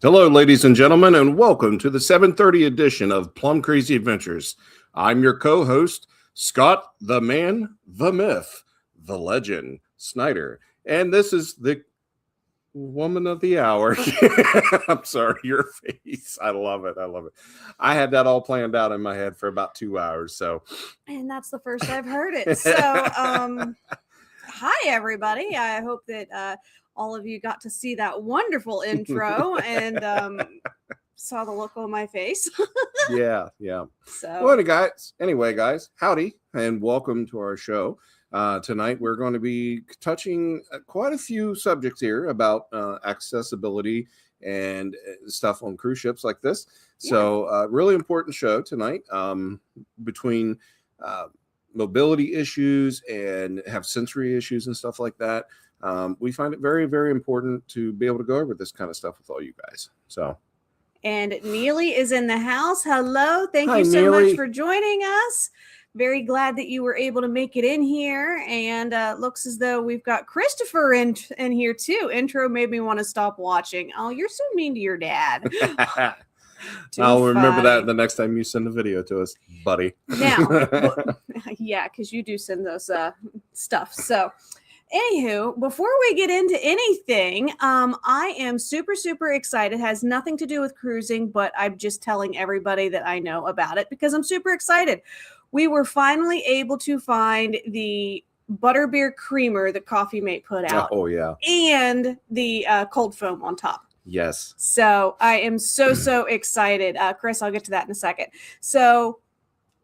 Hello, ladies and gentlemen, and welcome to the 7:30 edition of Plum Crazy Adventures. I'm your co-host, Scott, the man, the myth, the legend, Snyder. And this is the woman of the hour. I'm sorry, your face. I love it. I had that all planned out in my head for about 2 hours. And that's the first I've heard it. So, hi, everybody. I hope that all of you got to see that wonderful intro and saw the look on my face. Yeah. So, Well, anyway, guys, howdy, and welcome to our show. Tonight, we're going to be touching quite a few subjects here about accessibility and stuff on cruise ships like this. Yeah. So, really important show tonight between mobility issues and have sensory issues and stuff like that. We find it very, very important to be able to go over this kind of stuff with all you guys. So, and Neely is in the house. Hello. Thank Hi, you so Neely. much for joining us. Very glad that you were able to make it in here. And looks as though we've got Christopher in here too. Intro made me want to stop watching. Oh, you're so mean to your dad. I'll remember that the next time you send a video to us, buddy. Now, yeah, because you do send those stuff. So, anywho, before we get into anything, I am super, super excited. It has nothing to do with cruising, but I'm just telling everybody that I know about it because I'm super excited. We were finally able to find the butterbeer creamer that Coffee Mate put out. Oh, yeah. And the cold foam on top. Yes. So I am so excited. Chris, I'll get to that in a second. So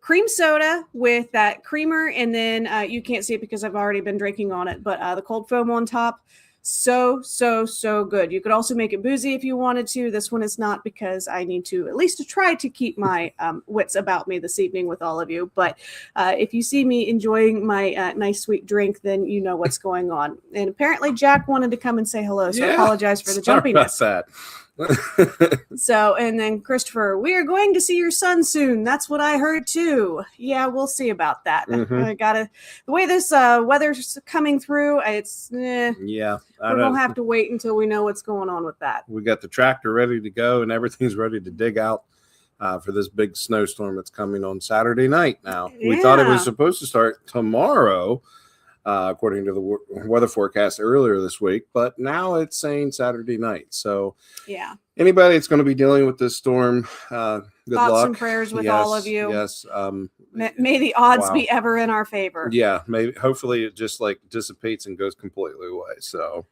cream soda with that creamer, and then you can't see it because I've already been drinking on it, but the cold foam on top, so good. You could also make it boozy if you wanted to. This one is not because I need to at least to try to keep my wits about me this evening with all of you. But if you see me enjoying my nice sweet drink, then you know what's going on. And apparently Jack wanted to come and say hello, so I apologize for the jumpiness. That. So, and then Christopher, we are going to see your son soon. That's what I heard too. Yeah, we'll see about that. Mm-hmm. The way this weather's coming through, it's yeah. We're gonna have to wait until we know what's going on with that. We got the tractor ready to go, and everything's ready to dig out for this big snowstorm that's coming on Saturday night. Now, we thought it was supposed to start tomorrow, according to the weather forecast earlier this week, but now it's saying Saturday night. So, yeah, anybody that's going to be dealing with this storm, good thoughts luck. and prayers with all of you. Yes. May the odds be ever in our favor. Yeah, maybe. Hopefully, it just like dissipates and goes completely away. So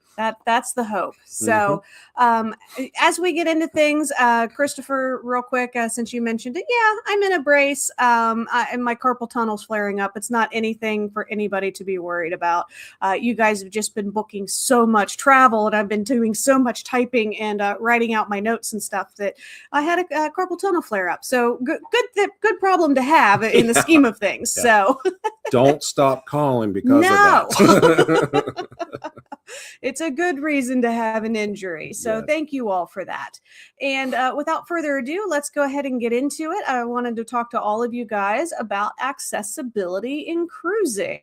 that's the hope. So, as we get into things, Christopher, real quick, since you mentioned it, I'm in a brace, and my carpal tunnel's flaring up. It's not anything for anybody to be worried about. You guys have just been booking so much travel, and I've been doing so much typing and writing out my notes and stuff that I had a carpal tunnel flare up. So good problem to have in the scheme of things. Yeah. So don't stop calling because of that. It's a good reason to have an injury. So Thank you all for that. And without further ado, let's go ahead and get into it. I wanted to talk to all of you guys about accessibility in cruising.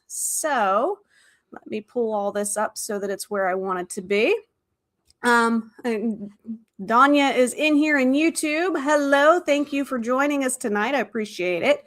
So let me pull all this up so that it's where I want it to be. And Danya is in here in YouTube. Hello. Thank you for joining us tonight. I appreciate it.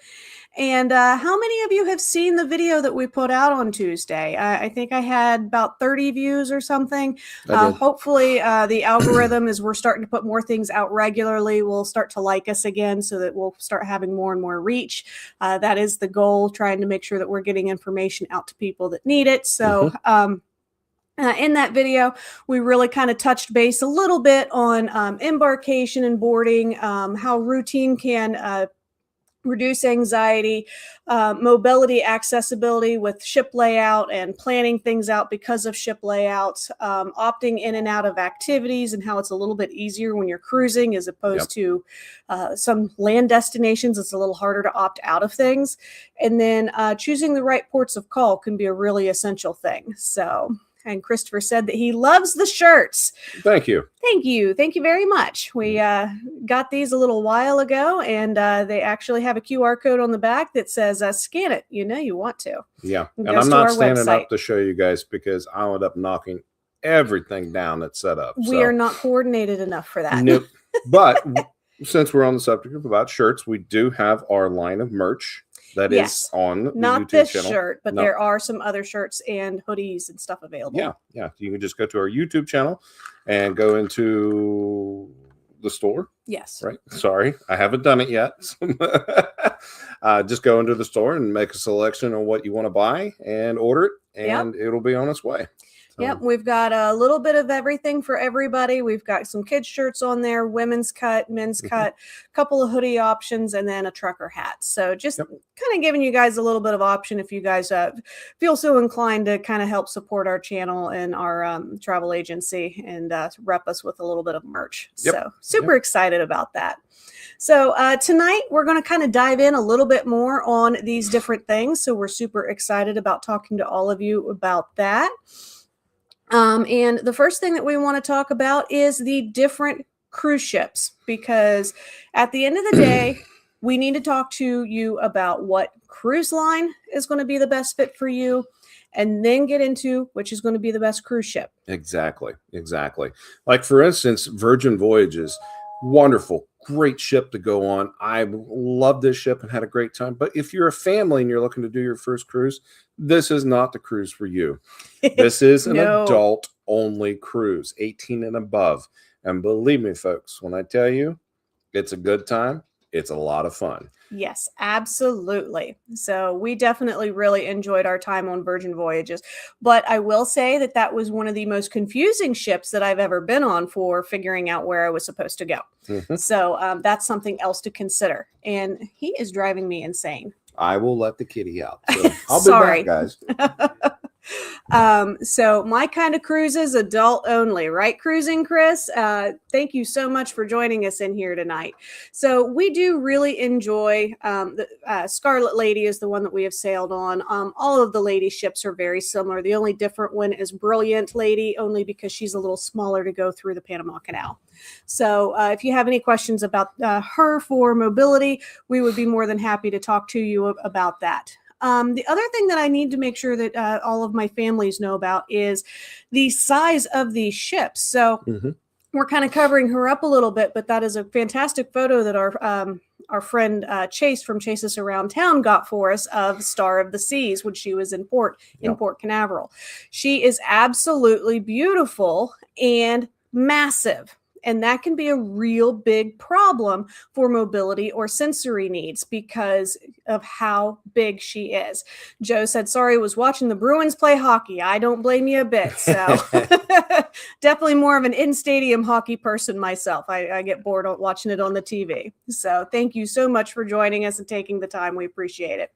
And how many of you have seen the video that we put out on Tuesday? I think I had about 30 views or something. Hopefully the algorithm, as we're starting to put more things out regularly, will start to like us again so that we'll start having more and more reach. That is the goal, trying to make sure that we're getting information out to people that need it. So, in that video, we really kind of touched base a little bit on embarkation and boarding, how routine can reduce anxiety, mobility, accessibility with ship layout and planning things out because of ship layouts, opting in and out of activities and how it's a little bit easier when you're cruising as opposed to some land destinations. It's a little harder to opt out of things. And then choosing the right ports of call can be a really essential thing. So... And Christopher said that he loves the shirts. Thank you. Thank you. Thank you very much. We got these a little while ago, and they actually have a QR code on the back that says, scan it. You know you want to. Yeah. And I'm not standing up to show you guys because I'll end up knocking everything down that's set up. We are not coordinated enough for that. Nope. But since we're on the subject about shirts, we do have our line of merch that is on the not YouTube this channel. shirt, but there are some other shirts and hoodies and stuff available. Yeah. You can just go to our YouTube channel and go into the store. Yes. Right. Sorry, I haven't done it yet. Just go into the store and make a selection of what you want to buy and order it, and it'll be on its way. Yep, we've got a little bit of everything for everybody. We've got some kids shirts on there, women's cut, men's cut, a couple of hoodie options, and then a trucker hat. So just kind of giving you guys a little bit of option if you guys feel so inclined to kind of help support our channel and our travel agency and rep us with a little bit of merch. So super excited about that. So tonight we're going to kind of dive in a little bit more on these different things. So we're super excited about talking to all of you about that. And the first thing that we want to talk about is the different cruise ships, because at the end of the day, we need to talk to you about what cruise line is going to be the best fit for you, and then get into which is going to be the best cruise ship. Exactly. Like, for instance, Virgin Voyages, wonderful, great ship to go on. I love this ship and had a great time. But if you're a family and you're looking to do your first cruise, this is not the cruise for you. This is an adult-only cruise, 18 and above. And believe me, folks, when I tell you it's a good time, it's a lot of fun. Yes, absolutely. So we definitely really enjoyed our time on Virgin Voyages. But I will say that that was one of the most confusing ships that I've ever been on for figuring out where I was supposed to go. So that's something else to consider. And he is driving me insane. I will let the kitty out. So I'll be back, guys. So my kind of cruises, adult only, right? Cruising, Chris. Thank you so much for joining us in here tonight. So we do really enjoy the Scarlet Lady is the one that we have sailed on. All of the lady ships are very similar. The only different one is Brilliant Lady, only because she's a little smaller to go through the Panama Canal. So if you have any questions about her for mobility, we would be more than happy to talk to you about that. The other thing that I need to make sure that all of my families know about is the size of these ships. So we're kind of covering her up a little bit, but that is a fantastic photo that our friend Chase from Chase Us Around Town got for us of Star of the Seas when she was in Port Canaveral. She is absolutely beautiful and massive. And that can be a real big problem for mobility or sensory needs because of how big she is. Joe said, sorry, was watching the Bruins play hockey. I don't blame you a bit. So definitely more of an in-stadium hockey person myself. I get bored watching it on the TV. So thank you so much for joining us and taking the time. We appreciate it.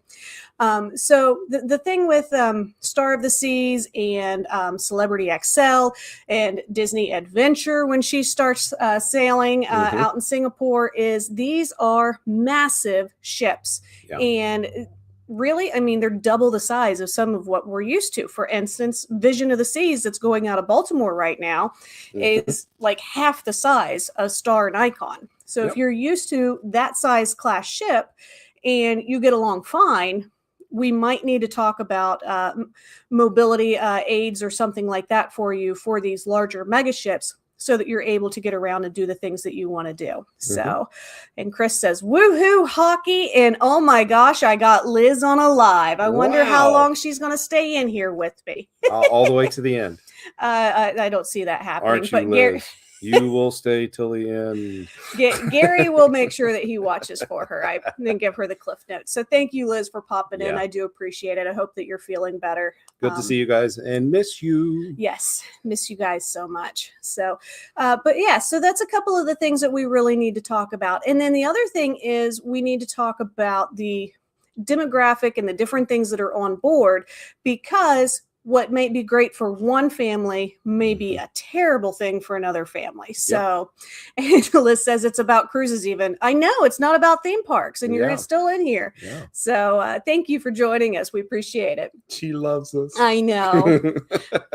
So the thing with Star of the Seas and Celebrity XL and Disney Adventure when she starts sailing out in Singapore is these are massive ships. And really, I mean, they're double the size of some of what we're used to. For instance, Vision of the Seas that's going out of Baltimore right now is like half the size of Star and Icon. So if you're used to that size class ship and you get along fine, we might need to talk about mobility aids or something like that for you for these larger mega ships, so that you're able to get around and do the things that you want to do. So, and Chris says, woohoo, hockey. And oh my gosh, I got Liz on a live. I wonder how long she's going to stay in here with me. All the way to the end. I don't see that happening. Aren't you, Liz? You will stay till the end. Gary will make sure that he watches for her. I then give her the cliff notes. So thank you, Liz, for popping in. I do appreciate it. I hope that you're feeling better. Good to see you guys and miss you. Yes, miss you guys so much. So, but yeah, so that's a couple of the things that we really need to talk about. And then the other thing is we need to talk about the demographic and the different things that are on board, because what may be great for one family may be a terrible thing for another family. So Angela says it's about cruises even. I know it's not about theme parks, and you're still in here. So thank you for joining us. We appreciate it. She loves us. I know.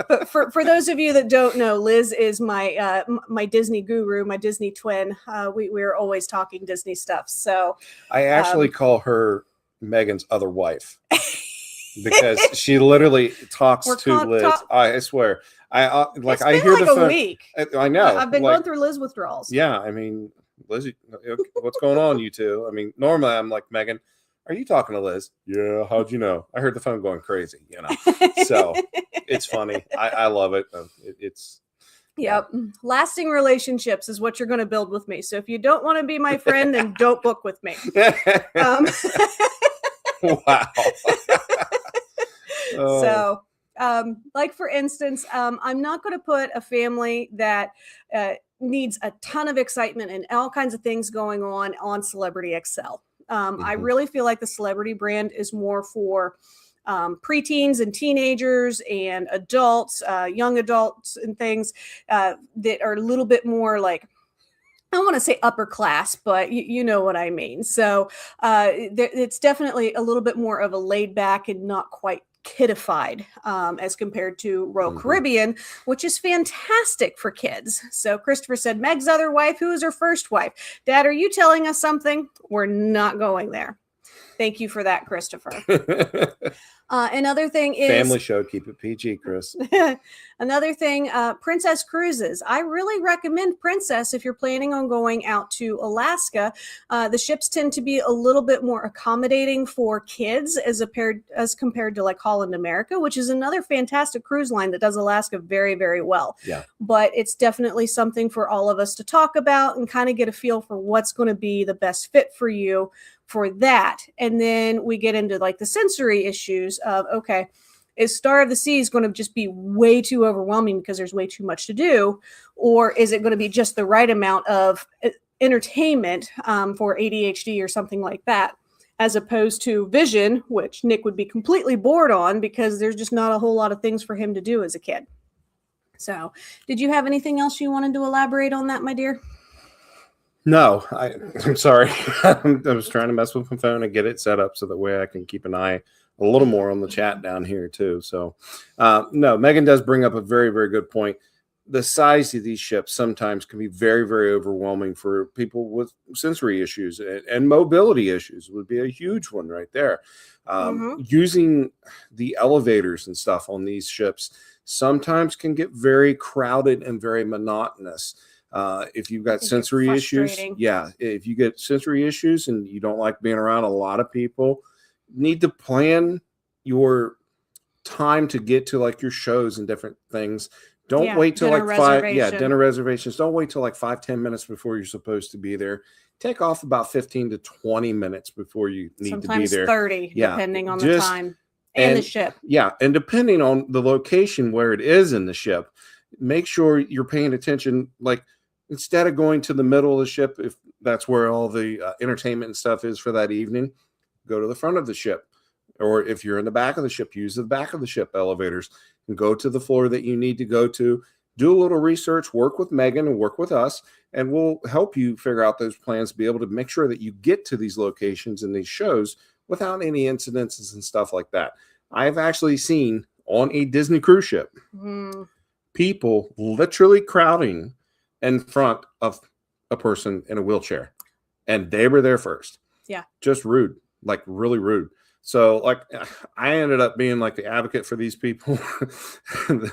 But for those of you that don't know, Liz is my my Disney guru, my Disney twin. We're always talking Disney stuff. So I actually call her Megan's other wife. Because she literally talks to Liz. I swear. It's I been hear like the a phone. week. I know. I've been going through Liz withdrawals. Yeah, I mean, Liz, what's going on, you two? I mean, normally I'm like, Megan, are you talking to Liz? Yeah. How'd you know? I heard the phone going crazy. So it's funny. I love it. It's. Yep. Yeah. Lasting relationships is what you're going to build with me. So if you don't want to be my friend, then don't book with me. Wow. So, like for instance, I'm not going to put a family that needs a ton of excitement and all kinds of things going on Celebrity Excel. I really feel like the Celebrity brand is more for preteens and teenagers and adults, young adults and things that are a little bit more like, I don't want to say upper class, but you know what I mean. So it's definitely a little bit more of a laid back and not quite kidified as compared to Royal Caribbean, which is fantastic for kids. So Christopher said, Meg's other wife, who is her first wife? Dad, are you telling us something? We're not going there. Thank you for that, Christopher. Another thing is family show. Keep it PG, Chris. Another thing, Princess Cruises. I really recommend Princess if you're planning on going out to Alaska. The ships tend to be a little bit more accommodating for kids as compared to like Holland America, which is another fantastic cruise line that does Alaska very, very well. Yeah. But it's definitely something for all of us to talk about and kind of get a feel for what's going to be the best fit for you for that. And then we get into like the sensory issues of, okay, is Star of the Seas going to just be way too overwhelming because there's way too much to do? Or is it going to be just the right amount of entertainment for ADHD or something like that, as opposed to Vision, which Nick would be completely bored on because there's just not a whole lot of things for him to do as a kid. So did you have anything else you wanted to elaborate on that, my dear? No, I'm sorry. I was trying to mess with my phone and get it set up so that way I can keep an eye a little more on the chat down here too. So, no, Megan does bring up a very, very good point. The size of these ships sometimes can be very, very overwhelming for people with sensory issues, and mobility issues would be a huge one right there. Using the elevators and stuff on these ships sometimes can get very crowded and very monotonous. If you've got sensory issues, if you get sensory issues and you don't like being around a lot of people, need to plan your time to get to like your shows and different things. Don't wait till like dinner reservations. Don't wait till like 5-10 minutes before you're supposed to be there. Take off about 15 to 20 minutes before you need to be there. 30, depending on the time and the ship. Yeah, and depending on the location where it is in the ship, make sure you're paying attention. Like, instead of going to the middle of the ship, if that's where all the entertainment and stuff is for that evening, go to the front of the ship. Or if you're in the back of the ship, use the back of the ship elevators and go to the floor that you need to go to. Do a little research, work with Megan and work with us, and we'll help you figure out those plans, be able to make sure that you get to these locations and these shows without any incidences and stuff like that. I've actually seen on a Disney cruise ship people literally crowding in front of a person in a wheelchair, and they were there first. Yeah. Just rude, like really rude. So like I ended up being like the advocate for these people.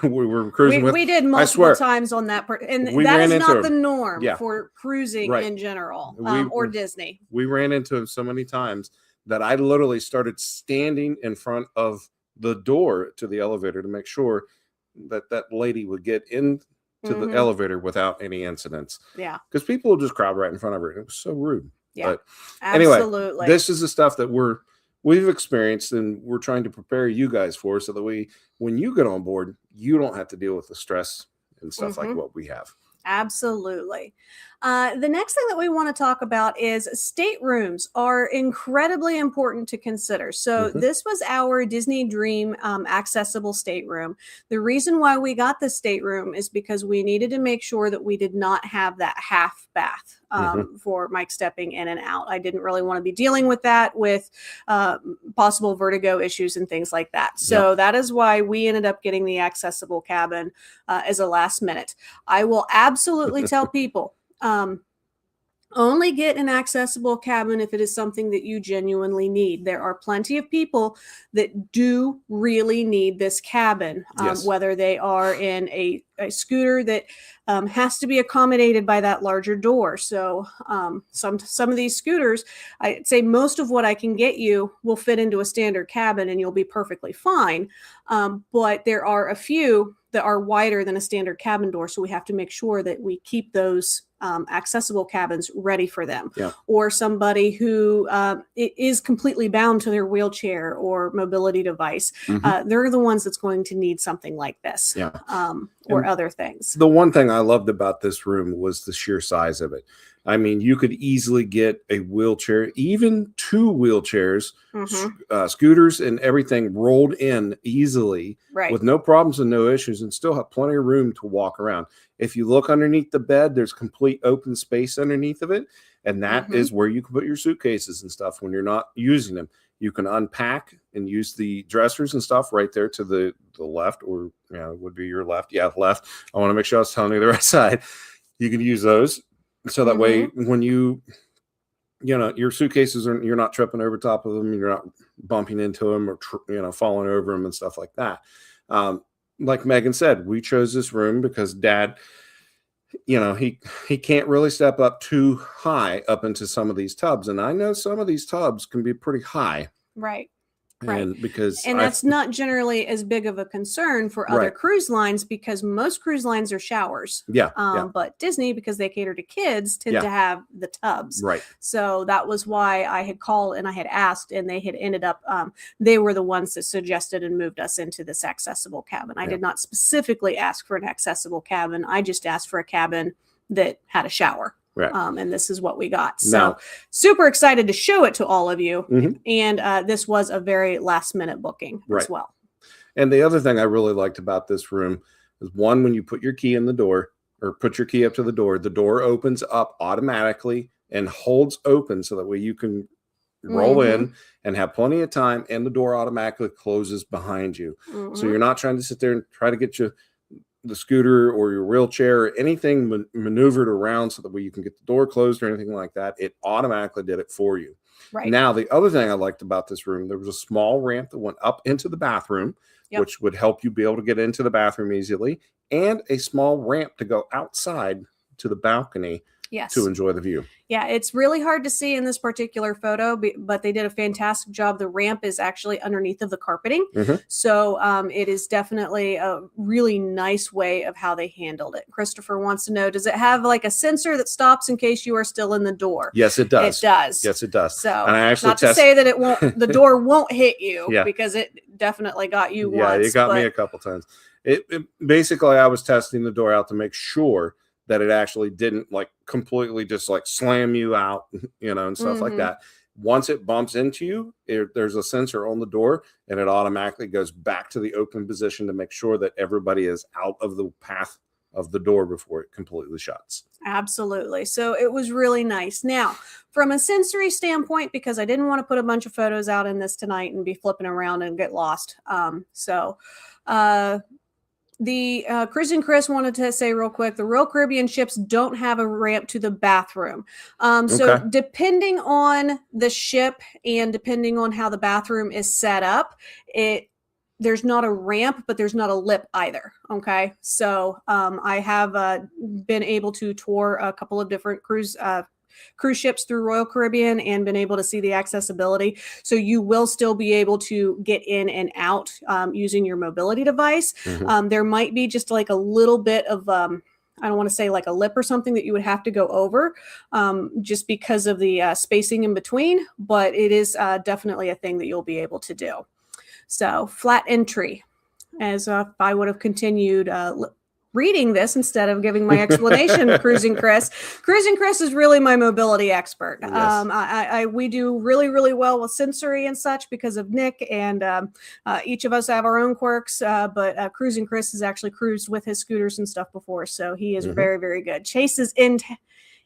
We were cruising with. We did multiple times on that. And that is not the norm for cruising in general or Disney. We ran into them so many times that I literally started standing in front of the door to the elevator to make sure that that lady would get into the elevator without any incidents. Yeah. Because people will just crowd right in front of her. It was so rude. Yeah. But absolutely. Anyway, this is the stuff that we've experienced and we're trying to prepare you guys for, so that when you get on board, you don't have to deal with the stress and stuff like what we have. Absolutely. The next thing that we want to talk about is staterooms are incredibly important to consider. So this was our Disney Dream accessible stateroom. The reason why we got the stateroom is because we needed to make sure that we did not have that half bath for Mike stepping in and out. I didn't really want to be dealing with that with possible vertigo issues and things like that. So that is why we ended up getting the accessible cabin as a last minute. I will absolutely tell people, Only get an accessible cabin if it is something that you genuinely need. There are plenty of people that do really need this cabin, Yes. whether they are in a scooter that has to be accommodated by that larger door. So some of these scooters, I'd say most of what I can get you will fit into a standard cabin and you'll be perfectly fine. But there are a few that are wider than a standard cabin door. So we have to make sure that we keep those accessible cabins ready for them. Yeah. Or somebody who is completely bound to their wheelchair or mobility device. They're the ones that's going to need something like this. Yeah. Or other things. The one thing I loved about this room was the sheer size of it. I mean, you could easily get a wheelchair, even 2 wheelchairs, scooters and everything rolled in easily with no problems and no issues, and still have plenty of room to walk around. If you look underneath the bed, there's complete open space underneath of it. And that is where you can put your suitcases and stuff when you're not using them. You can unpack and use the dressers and stuff right there to the left, or it would be your left. Yeah, left. I want to make sure I was telling you the right side. You can use those. So that way, when your suitcases you're not tripping over top of them, you're not bumping into them or falling over them and stuff like that. Like Megan said, we chose this room because Dad, he can't really step up too high up into some of these tubs, and I know some of these tubs can be pretty high. Right. And that's not generally as big of a concern for other cruise lines, because most cruise lines are showers. But Disney, because they cater to kids, tend to have the tubs. Right. So that was why I had called and I had asked, and they had ended up, they were the ones that suggested and moved us into this accessible cabin. I did not specifically ask for an accessible cabin. I just asked for a cabin that had a shower. Right. And this is what we got. So super excited to show it to all of you. And this was a very last minute booking as well. And the other thing I really liked about this room is, one, when you put your key in the door or put your key up to the door opens up automatically and holds open, so that way you can roll in and have plenty of time, and the door automatically closes behind you. So you're not trying to sit there and try to get the scooter or your wheelchair or anything maneuvered around so that way you can get the door closed or anything like that. It automatically did it for you. Right. Now, the other thing I liked about this room, there was a small ramp that went up into the bathroom, which would help you be able to get into the bathroom easily, and a small ramp to go outside to the balcony to enjoy the view. Yeah, it's really hard to see in this particular photo, but they did a fantastic job. The ramp is actually underneath of the carpeting. So it is definitely a really nice way of how they handled it. Christopher wants to know, does it have like a sensor that stops in case you are still in the door? Yes, it does. It does. Yes, it does. So and I actually not to say that it won't, the door won't hit you, because it definitely got you once. Yeah, it got me a couple times. It basically, I was testing the door out to make sure that it actually didn't completely just slam you out, and stuff like that. Once it bumps into you, there's a sensor on the door, and it automatically goes back to the open position to make sure that everybody is out of the path of the door before it completely shuts. Absolutely. So it was really nice. Now, from a sensory standpoint, because I didn't want to put a bunch of photos out in this tonight and be flipping around and get lost. The Cruising Chris wanted to say real quick, the Royal Caribbean ships don't have a ramp to the bathroom. So depending on the ship and depending on how the bathroom is set up, there's not a ramp, but there's not a lip either. Okay. So I have been able to tour a couple of different cruise ships through Royal Caribbean and been able to see the accessibility. So you will still be able to get in and out using your mobility device. There might be just like a little bit of, I don't want to say like a lip or something that you would have to go over just because of the spacing in between, but it is definitely a thing that you'll be able to do. So flat entry, as if I would have continued reading this instead of giving my explanation. Cruising Chris is really my mobility expert. Yes. We do really, really well with sensory and such because of Nick, and each of us have our own quirks, but Cruising Chris has actually cruised with his scooters and stuff before, so he is very, very good. Chase is in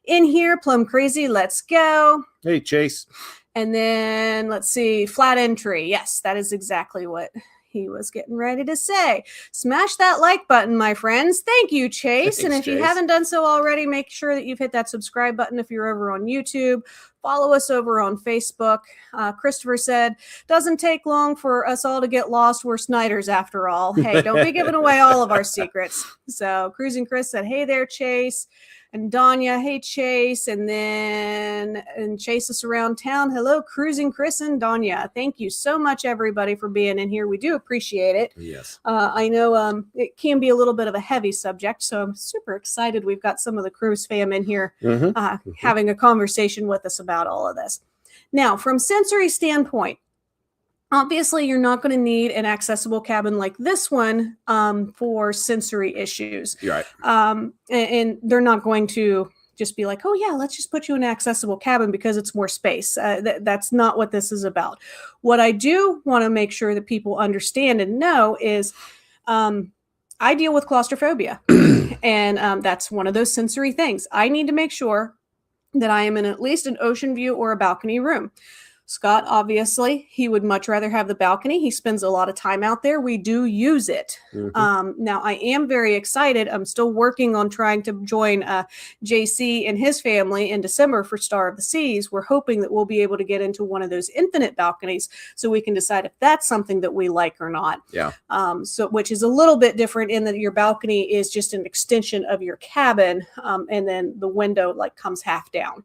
here, Plum Crazy, let's go. Hey, Chase. And then let's see, flat entry. Yes, that is exactly what he was getting ready to say. Smash that like button, my friends. Thank you, Chase. Thanks, and if you Chase. haven't done so already, make sure that you've hit that subscribe button if you're over on YouTube. Follow us over on Facebook. Christopher said, doesn't take long for us all to get lost. We're Snyders after all. Hey, don't be giving away all of our secrets. So Cruising Chris said, hey there, Chase. And Danya, hey, Chase. And Chase us around town. Hello, Cruising Chris and Danya. Thank you so much, everybody, for being in here. We do appreciate it. Yes. I know it can be a little bit of a heavy subject, so I'm super excited. We've got some of the Cruise fam in here having a conversation with us about all of this. Now, from sensory standpoint, obviously, you're not going to need an accessible cabin like this one for sensory issues. You're right. And they're not going to just be like, oh, yeah, let's just put you in an accessible cabin because it's more space. That's not what this is about. What I do want to make sure that people understand and know is I deal with claustrophobia. And that's one of those sensory things. I need to make sure that I am in at least an ocean view or a balcony room. Scott, obviously, he would much rather have the balcony. He spends a lot of time out there. We do use it. Now, I am very excited. I'm still working on trying to join JC and his family in December for Star of the Seas. We're hoping that we'll be able to get into one of those infinite balconies so we can decide if that's something that we like or not. Yeah. Which is a little bit different in that your balcony is just an extension of your cabin, and then the window comes half down.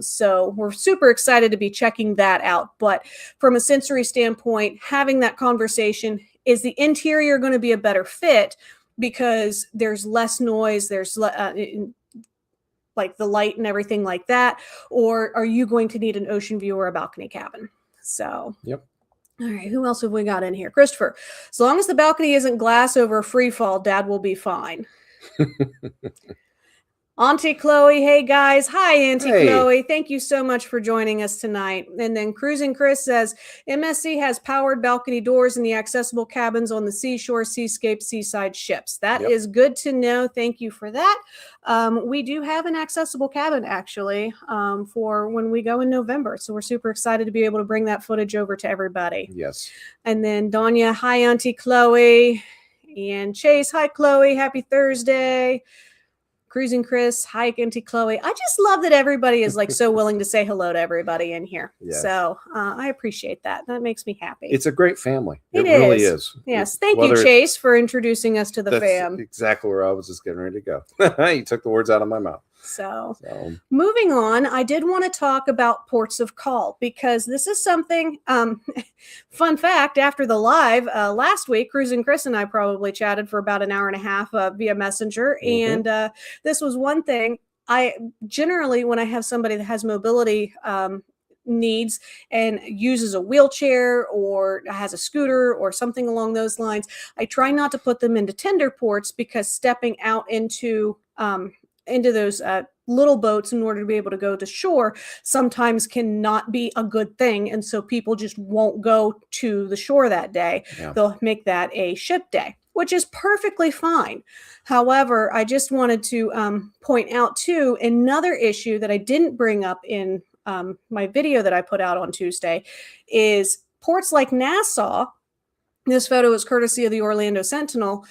So we're super excited to be checking that out. But from a sensory standpoint, having that conversation, is the interior going to be a better fit because there's less noise, there's like the light and everything like that, or are you going to need an ocean view or a balcony cabin? So yep. All right, who else have we got in here? Christopher, as long as the balcony isn't glass over free fall, Dad will be fine. Auntie Chloe, hey guys. Hi, Auntie Chloe. Thank you so much for joining us tonight. And then Cruising Chris says, MSC has powered balcony doors in the accessible cabins on the seashore, seascape, seaside ships. That is good to know. Thank you for that. We do have an accessible cabin, actually, for when we go in November. So we're super excited to be able to bring that footage over to everybody. Yes. And then Danya, hi, Auntie Chloe. And Chase, hi, Chloe. Happy Thursday. Cruising Chris, hi, Auntie Chloe. I just love that everybody is so willing to say hello to everybody in here. Yes. So I appreciate that. That makes me happy. It's a great family. It really is. Yes. Thank you, Chase, for introducing us to the fam. That's exactly where I was just getting ready to go. You took the words out of my mouth. So moving on, I did want to talk about ports of call because this is something, fun fact, after the live last week, Cruising Chris and I probably chatted for about an hour and a half via Messenger. And this was one thing I generally, when I have somebody that has mobility needs and uses a wheelchair or has a scooter or something along those lines, I try not to put them into tender ports because stepping out into those little boats in order to be able to go to shore sometimes cannot be a good thing. And so people just won't go to the shore that day. Yeah. They'll make that a ship day, which is perfectly fine. However, I just wanted to point out too, another issue that I didn't bring up in my video that I put out on Tuesday is ports like Nassau. This photo is courtesy of the Orlando Sentinel.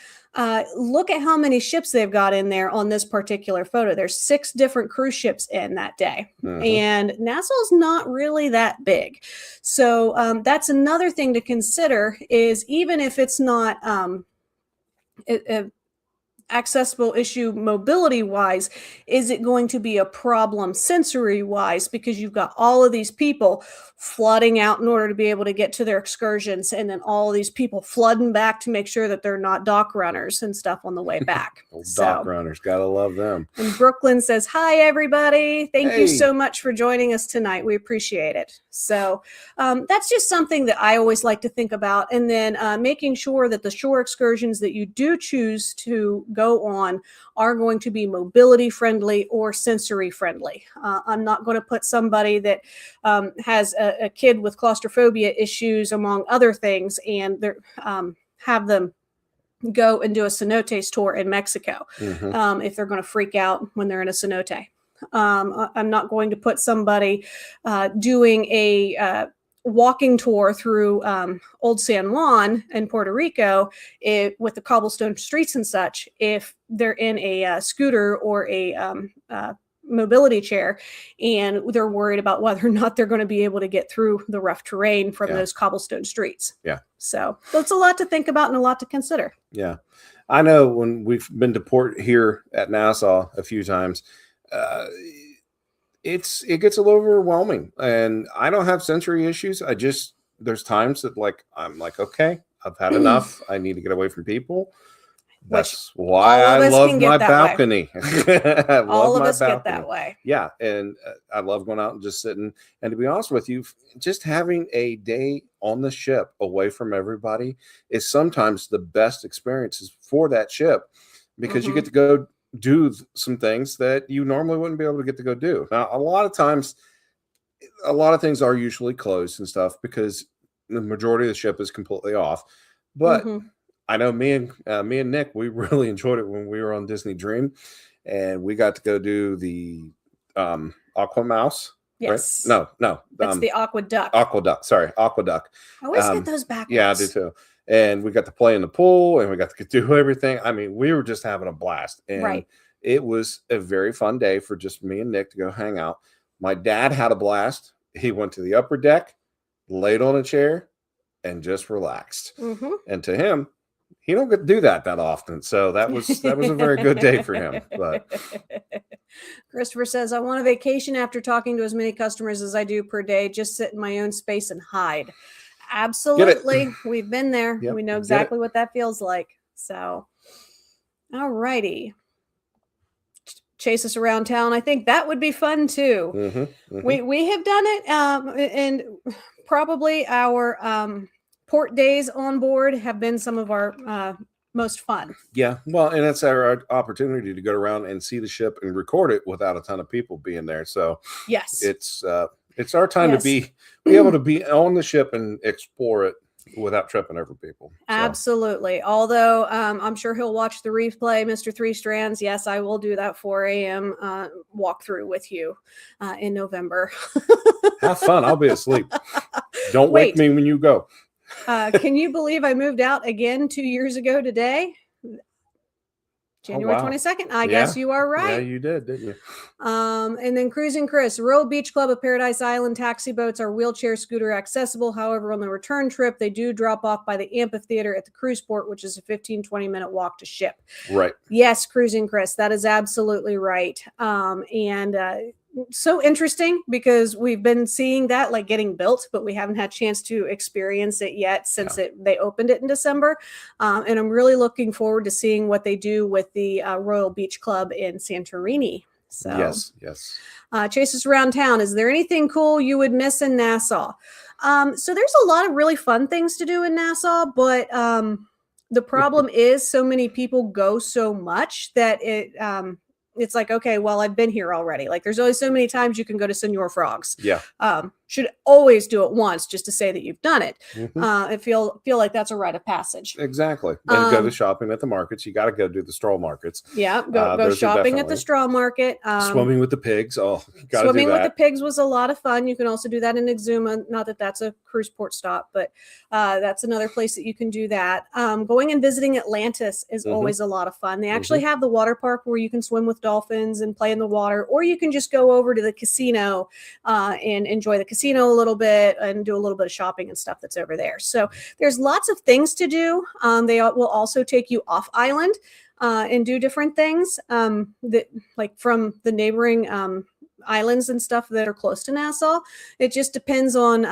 Look at how many ships they've got in there on this particular photo. There's 6 different cruise ships in that day. And Nassau's not really that big. So that's another thing to consider is even if it's not accessible issue mobility wise, is it going to be a problem sensory wise because you've got all of these people flooding out in order to be able to get to their excursions, and then all of these people flooding back to make sure that they're not dock runners and stuff on the way back. Dock runners, gotta love them. And Brooklyn says, hi everybody, thank you so much for joining us tonight, we appreciate it. So that's just something that I always like to think about, and then making sure that the shore excursions that you do choose to go on are going to be mobility friendly or sensory friendly. I'm not going to put somebody that has a kid with claustrophobia issues, among other things, and have them go and do a cenotes tour in Mexico if they're going to freak out when they're in a cenote. I'm not going to put somebody doing a walking tour through Old San Juan in Puerto Rico with the cobblestone streets and such, if they're in a scooter or a mobility chair and they're worried about whether or not they're going to be able to get through the rough terrain from those cobblestone streets. Yeah. So that's a lot to think about and a lot to consider. Yeah. I know when we've been to port here at Nassau a few times, it gets a little overwhelming, and I don't have sensory issues. There's times that I'm like, okay, I've had enough. I need to get away from people. That's why I love my balcony. All of us get that way. Yeah. And I love going out and just sitting. And to be honest with you, just having a day on the ship away from everybody is sometimes the best experiences for that ship, because you get to go do some things that you normally wouldn't be able to get to go do. Now, a lot of times, a lot of things are usually closed and stuff because the majority of the ship is completely off. But I know me and Nick, we really enjoyed it when we were on Disney Dream, and we got to go do the Aqua Mouse. Yes. Right? No. That's the Aqua Duck. Sorry, Aqua Duck. I always get those backwards. Yeah, I do too. And we got to play in the pool, and we got to do everything. I mean, we were just having a blast. And it was a very fun day for just me and Nick to go hang out. My dad had a blast. He went to the upper deck, laid on a chair, and just relaxed. And to him, he don't get to do that often. So that was a very good day for him. But Christopher says, I want a vacation after talking to as many customers as I do per day. Just sit in my own space and hide. Absolutely. We've been there. Yep. We know exactly what that feels like. So, all righty. Chase us around town. I think that would be fun too. We have done it. And probably our port days on board have been some of our most fun. Yeah. Well, and it's our opportunity to go around and see the ship and record it without a ton of people being there. So yes, it's our time to be able to be on the ship and explore it without tripping over people. So. Absolutely. Although I'm sure he'll watch the replay, Mr. Three Strands. Yes, I will do that 4 a.m. Walkthrough with you in November. Have fun. I'll be asleep. Don't wake me when you go. Can you believe I moved out again 2 years ago today? January 22nd. I guess you are right. Yeah, you did, didn't you? And then Cruising Chris, Royal Beach Club of Paradise Island taxi boats are wheelchair scooter accessible. However, on the return trip, they do drop off by the amphitheater at the cruise port, which is a 15-20 minute walk to ship. Right. Yes, Cruising Chris, that is absolutely right. So interesting because we've been seeing that getting built, but we haven't had a chance to experience it yet since they opened it in December. And I'm really looking forward to seeing what they do with the Royal Beach Club in Santorini. So yes. Chase us around town. Is there anything cool you would miss in Nassau? So there's a lot of really fun things to do in Nassau, but the problem is so many people go so much that it's like, okay, well, I've been here already. There's only so many times you can go to Senor Frogs. Yeah. Should always do it once just to say that you've done it. I feel like that's a rite of passage. Exactly. And go to shopping at the markets. You got to go do the straw markets. Yeah. Go shopping at the straw market. Swimming with the pigs. Oh, swimming with the pigs was a lot of fun. You can also do that in Exuma. Not that that's a cruise port stop, but that's another place that you can do that. Going and visiting Atlantis is always a lot of fun. They actually have the water park where you can swim with dolphins and play in the water, or you can just go over to the casino and enjoy the casino a little bit and do a little bit of shopping and stuff that's over there. So there's lots of things to do. They will also take you off island and do different things that from the neighboring islands and stuff that are close to Nassau. It just depends on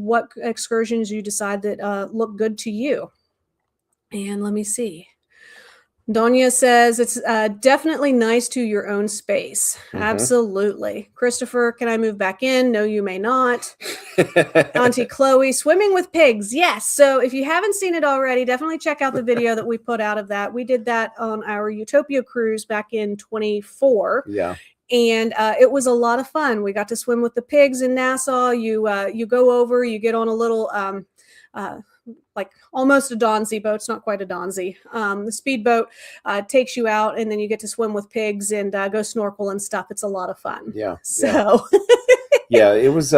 what excursions you decide that look good to you. And let me see. Donya says it's definitely nice to your own space. Absolutely. Christopher, can I move back in? No, you may not. Auntie Chloe, swimming with pigs. Yes. So if you haven't seen it already, definitely check out the video that we put out of that. We did that on our Utopia cruise back in 24. Yeah. And it was a lot of fun. We got to swim with the pigs in Nassau. You go over, you get on a little almost a Donzi boat. It's not quite a Donzi. The speedboat takes you out, and then you get to swim with pigs and go snorkel and stuff. It's a lot of fun. Yeah. So yeah, it was.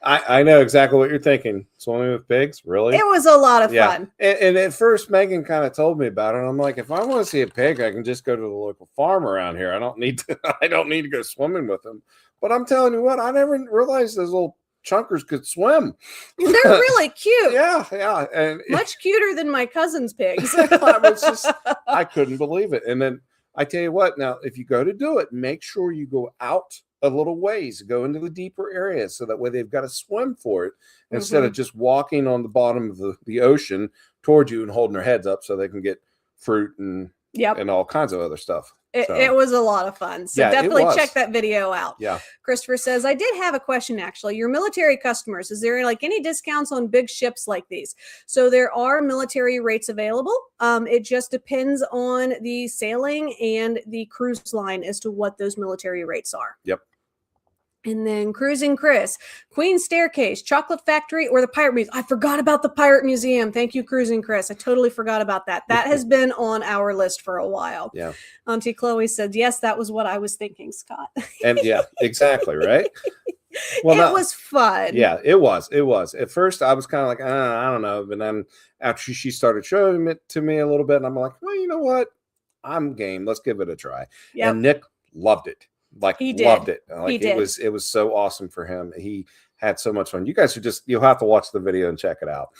I know exactly what you're thinking. Swimming with pigs, really? It was a lot of fun. And at first, Megan kind of told me about it. And I'm like, if I want to see a pig, I can just go to the local farm around here. I don't need to go swimming with them. But I'm telling you what, I never realized those little chunkers could swim. They're really cute. Yeah, and much cuter than my cousin's pigs. I couldn't believe it. And then I tell you what, now if you go to do it, make sure you go out a little ways, go into the deeper areas, so that way they've got to swim for it instead of just walking on the bottom of the ocean towards you and holding their heads up so they can get fruit and all kinds of other stuff. It was a lot of fun. So definitely check that video out. Yeah. Christopher says, I did have a question, actually. Your military customers, is there like any discounts on big ships like these? So there are military rates available. It just depends on the sailing and the cruise line as to what those military rates are. Yep. And then Cruising Chris, Queen's Staircase, Chocolate Factory, or the Pirate Museum. I forgot about the Pirate Museum. Thank you, Cruising Chris. I totally forgot about that. That has been on our list for a while. Yeah. Auntie Chloe said, yes, that was what I was thinking, Scott. And yeah, exactly, right? Well, it was fun. Yeah, it was. It was. At first, I was kind of like, I don't know. But then after she started showing it to me a little bit, and I'm like, well, you know what? I'm game. Let's give it a try. Yep. And Nick loved it. Like he loved it. Like it was so awesome for him. He had so much fun. You guys you'll have to watch the video and check it out.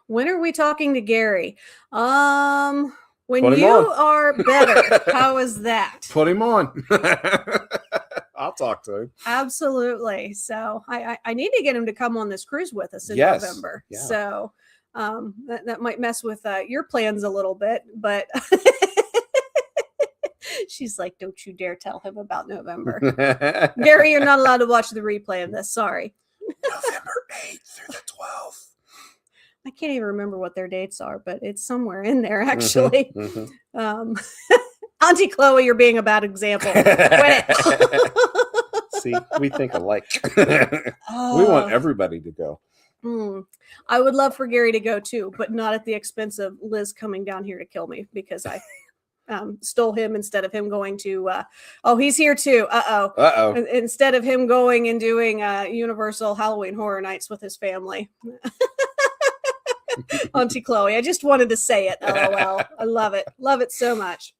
When are we talking to Gary? When you are better. How is that? Put him on. I'll talk to him. Absolutely. So I need to get him to come on this cruise with us in November. Yeah. So that might mess with your plans a little bit, but she's like, don't you dare tell him about November. Gary, you're not allowed to watch the replay of this. Sorry. November 8th through the 12th. I can't even remember what their dates are, but it's somewhere in there, actually. Auntie Chloe, you're being a bad example. Quit it. See, we think alike. We want everybody to go. I would love for Gary to go too, but not at the expense of Liz coming down here to kill me because I stole him instead of him going to he's here too. Instead of him going and doing Universal Halloween Horror Nights with his family. Auntie Chloe, I just wanted to say it. LOL. I love it so much.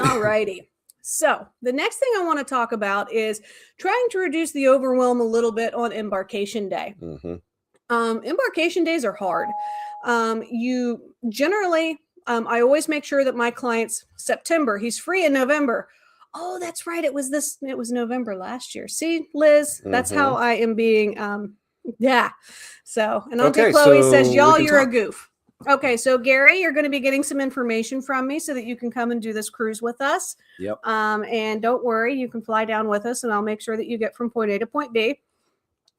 All righty. So the next thing I want to talk about is trying to reduce the overwhelm a little bit on embarkation day. Embarkation days are hard. You generally I always make sure that my clients, September, he's free in November. Oh, that's right. It was November last year. See, Liz, that's how I am being. So, and Auntie Chloe says, y'all, you're a goof. Okay. So Gary, you're going to be getting some information from me so that you can come and do this cruise with us. Yep. And don't worry, you can fly down with us and I'll make sure that you get from point A to point B.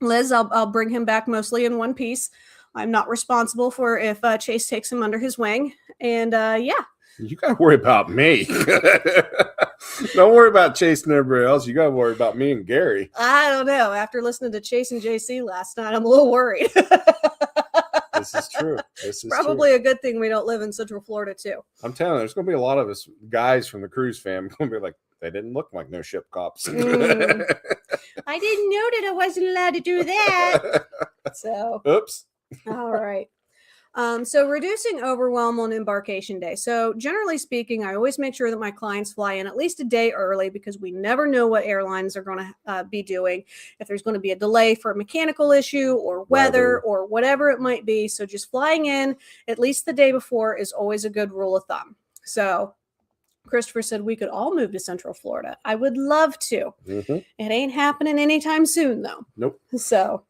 Liz, I'll bring him back mostly in one piece. I'm not responsible for if Chase takes him under his wing. And you got to worry about me. Don't worry about Chase and everybody else. You got to worry about me and Gary. I don't know. After listening to Chase and JC last night, I'm a little worried. This is true. Probably a good thing we don't live in Central Florida too. I'm telling you, there's going to be a lot of us guys from the cruise fam going to be like, they didn't look like no ship cops. I didn't know that I wasn't allowed to do that. So, oops. All right. So reducing overwhelm on embarkation day. So generally speaking, I always make sure that my clients fly in at least a day early because we never know what airlines are going to be doing, if there's going to be a delay for a mechanical issue or weather or whatever it might be. So just flying in at least the day before is always a good rule of thumb. So Christopher said we could all move to Central Florida. I would love to. It ain't happening anytime soon though. Nope. So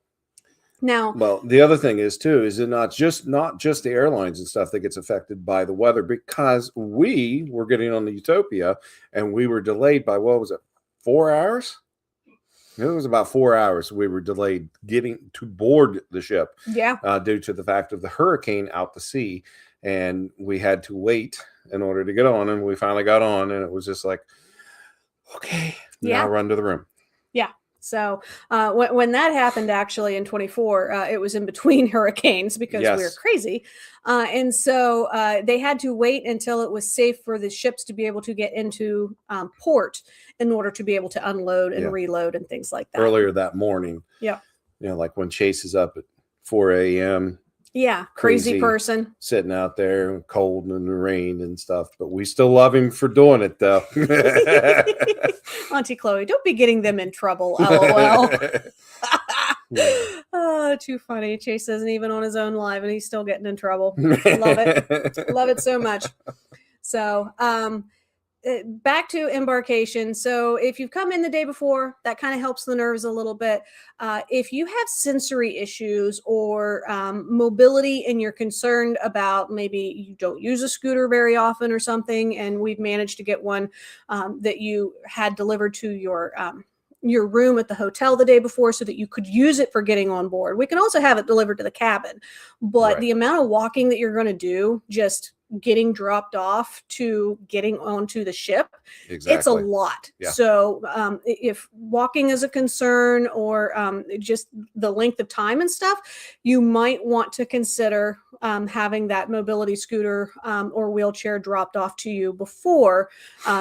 now, well, the other thing is too, is it not just the airlines and stuff that gets affected by the weather, because we were getting on the Utopia and we were delayed by, what was it, 4 hours? It was about 4 hours. We were delayed getting to board the ship. Yeah. Due to the fact of the hurricane out to sea. And we had to wait in order to get on. And we finally got on and it was just like, okay, now run to the room. Yeah. So when that happened, actually in 24, it was in between hurricanes because we were crazy. And so they had to wait until it was safe for the ships to be able to get into port in order to be able to unload and reload and things like that. Earlier that morning. Yeah. You know, like when Chase is up at 4 a.m. Yeah, crazy person. Sitting out there cold and in the rain and stuff. But we still love him for doing it, though. Auntie Chloe, don't be getting them in trouble, LOL. Oh, too funny. Chase isn't even on his own live and he's still getting in trouble. Love it. Love it so much. So, back to embarkation. So if you've come in the day before, that kind of helps the nerves a little bit. If you have sensory issues or mobility and you're concerned about maybe you don't use a scooter very often or something, and we've managed to get one that you had delivered to your room at the hotel the day before so that you could use it for getting on board. We can also have it delivered to the cabin, but the amount of walking that you're going to do, just getting dropped off to getting onto the ship, it's a lot. So if walking is a concern or just the length of time and stuff, you might want to consider having that mobility scooter or wheelchair dropped off to you before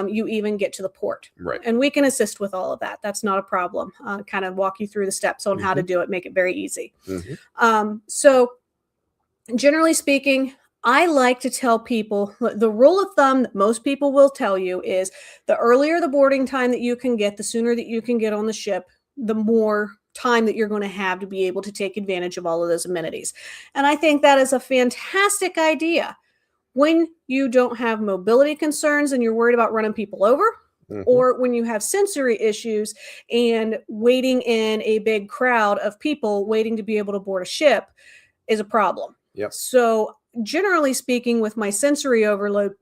you even get to the port. And we can assist with all of that. That's not a problem. Kind of walk you through the steps on how to do it, make it very easy. So generally speaking, I like to tell people the rule of thumb that most people will tell you is the earlier the boarding time that you can get, the sooner that you can get on the ship, the more time that you're going to have to be able to take advantage of all of those amenities. And I think that is a fantastic idea when you don't have mobility concerns and you're worried about running people over, or when you have sensory issues and waiting in a big crowd of people waiting to be able to board a ship is a problem. So generally speaking, with my sensory overload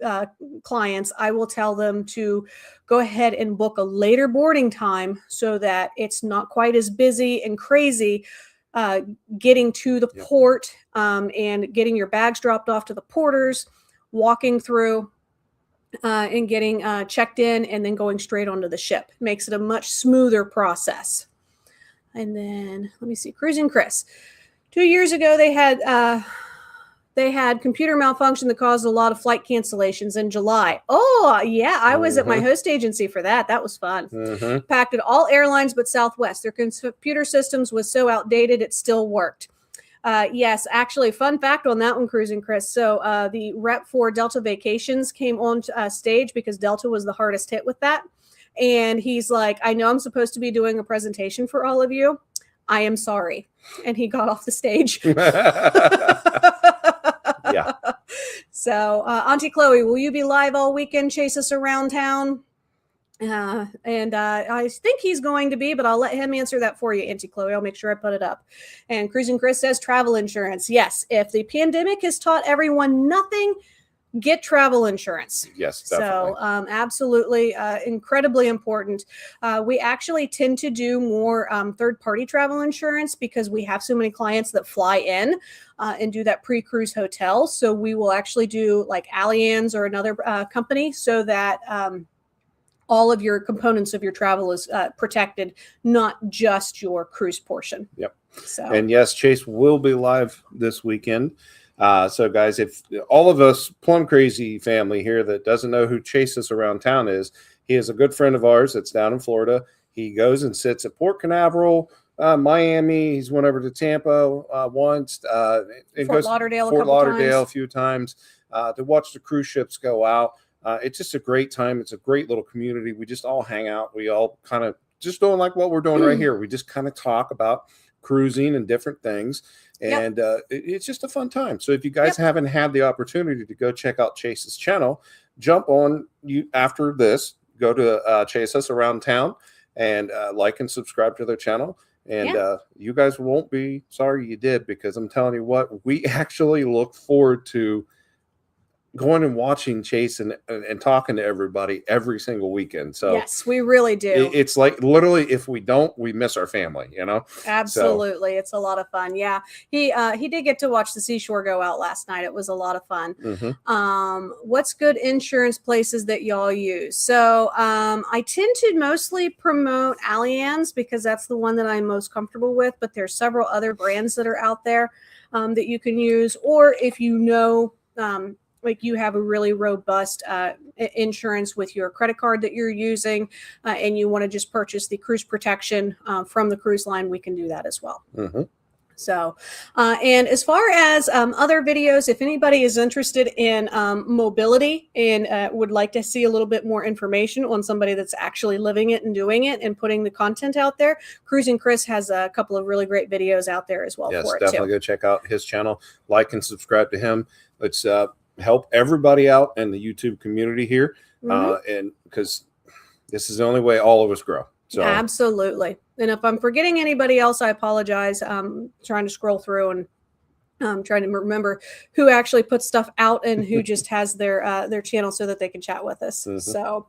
clients, I will tell them to go ahead and book a later boarding time so that it's not quite as busy and crazy getting to the port and getting your bags dropped off to the porters, walking through and getting checked in and then going straight onto the ship. Makes it a much smoother process. And then let me see, Cruising Chris. 2 years ago, they had computer malfunction that caused a lot of flight cancellations in July. Oh, yeah, I was at my host agency for that. That was fun. Impacted all airlines but Southwest. Their computer systems was so outdated, it still worked. Yes, actually, fun fact on that one, Cruising Chris. So the rep for Delta Vacations came on stage because Delta was the hardest hit with that. And he's like, I know I'm supposed to be doing a presentation for all of you. I am sorry. And he got off the stage. So, Auntie Chloe, will you be live all weekend? Chase us around town? And I think he's going to be, but I'll let him answer that for you, Auntie Chloe. I'll make sure I put it up. And Cruising Chris says travel insurance. Yes, if the pandemic has taught everyone nothing, get travel insurance. Yes, definitely. So absolutely incredibly important. We actually tend to do more third-party travel insurance because we have so many clients that fly in and do that pre-cruise hotel. So we will actually do like Allianz or another company so that all of your components of your travel is protected, not just your cruise portion. So. And yes, Chase will be live this weekend. So guys, if all of us Plum Crazy family here that doesn't know who Chase Us Around Town is, he is a good friend of ours that's down in Florida. He goes and sits at Port Canaveral, Miami. He's went over to Tampa once. And Fort goes Lauderdale a few times to watch the cruise ships go out. It's just a great time. It's a great little community. We just all hang out. We all kind of just doing like what we're doing right here. We just kind of talk about cruising and different things. And it's just a fun time. So if you guys haven't had the opportunity to go check out Chase's channel, jump on you after this, go to Chase Us Around Town and like and subscribe to their channel. And you guys won't be sorry you did, because I'm telling you what, we actually look forward to going and watching Chase and talking to everybody every single weekend. So yes, we really do. It's like literally, if we don't, we miss our family, you know? Absolutely. So, it's a lot of fun. Yeah. He did get to watch the seashore go out last night. It was a lot of fun. What's good insurance places that y'all use? So I tend to mostly promote Allianz because that's the one that I'm most comfortable with, but there's several other brands that are out there that you can use. Or if you know, like you have a really robust insurance with your credit card that you're using and you want to just purchase the cruise protection from the cruise line, we can do that as well. So, and as far as other videos, if anybody is interested in mobility and would like to see a little bit more information on somebody that's actually living it and doing it and putting the content out there, Cruising Chris has a couple of really great videos out there as well. Yes, for it definitely too. Go check out his channel, like and subscribe to him. Let's help everybody out in the YouTube community here, and because this is the only way all of us grow. So absolutely. And if I'm forgetting anybody else, I apologize. I'm trying to scroll through and I'm trying to remember who actually puts stuff out and who just has their channel so that they can chat with us. So,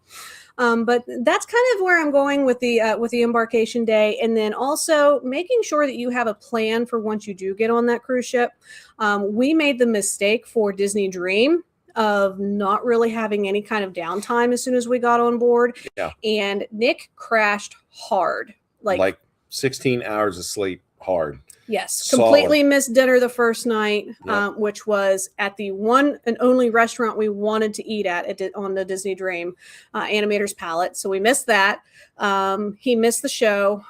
but that's kind of where I'm going with the embarkation day, and then also making sure that you have a plan for once you do get on that cruise ship. We made the mistake for Disney Dream of not really having any kind of downtime as soon as we got on board. And Nick crashed hard, like 16 hours of sleep hard. Yes, completely missed dinner the first night, which was at the one and only restaurant we wanted to eat at on the Disney Dream, Animator's Palette. So we missed that. He missed the show.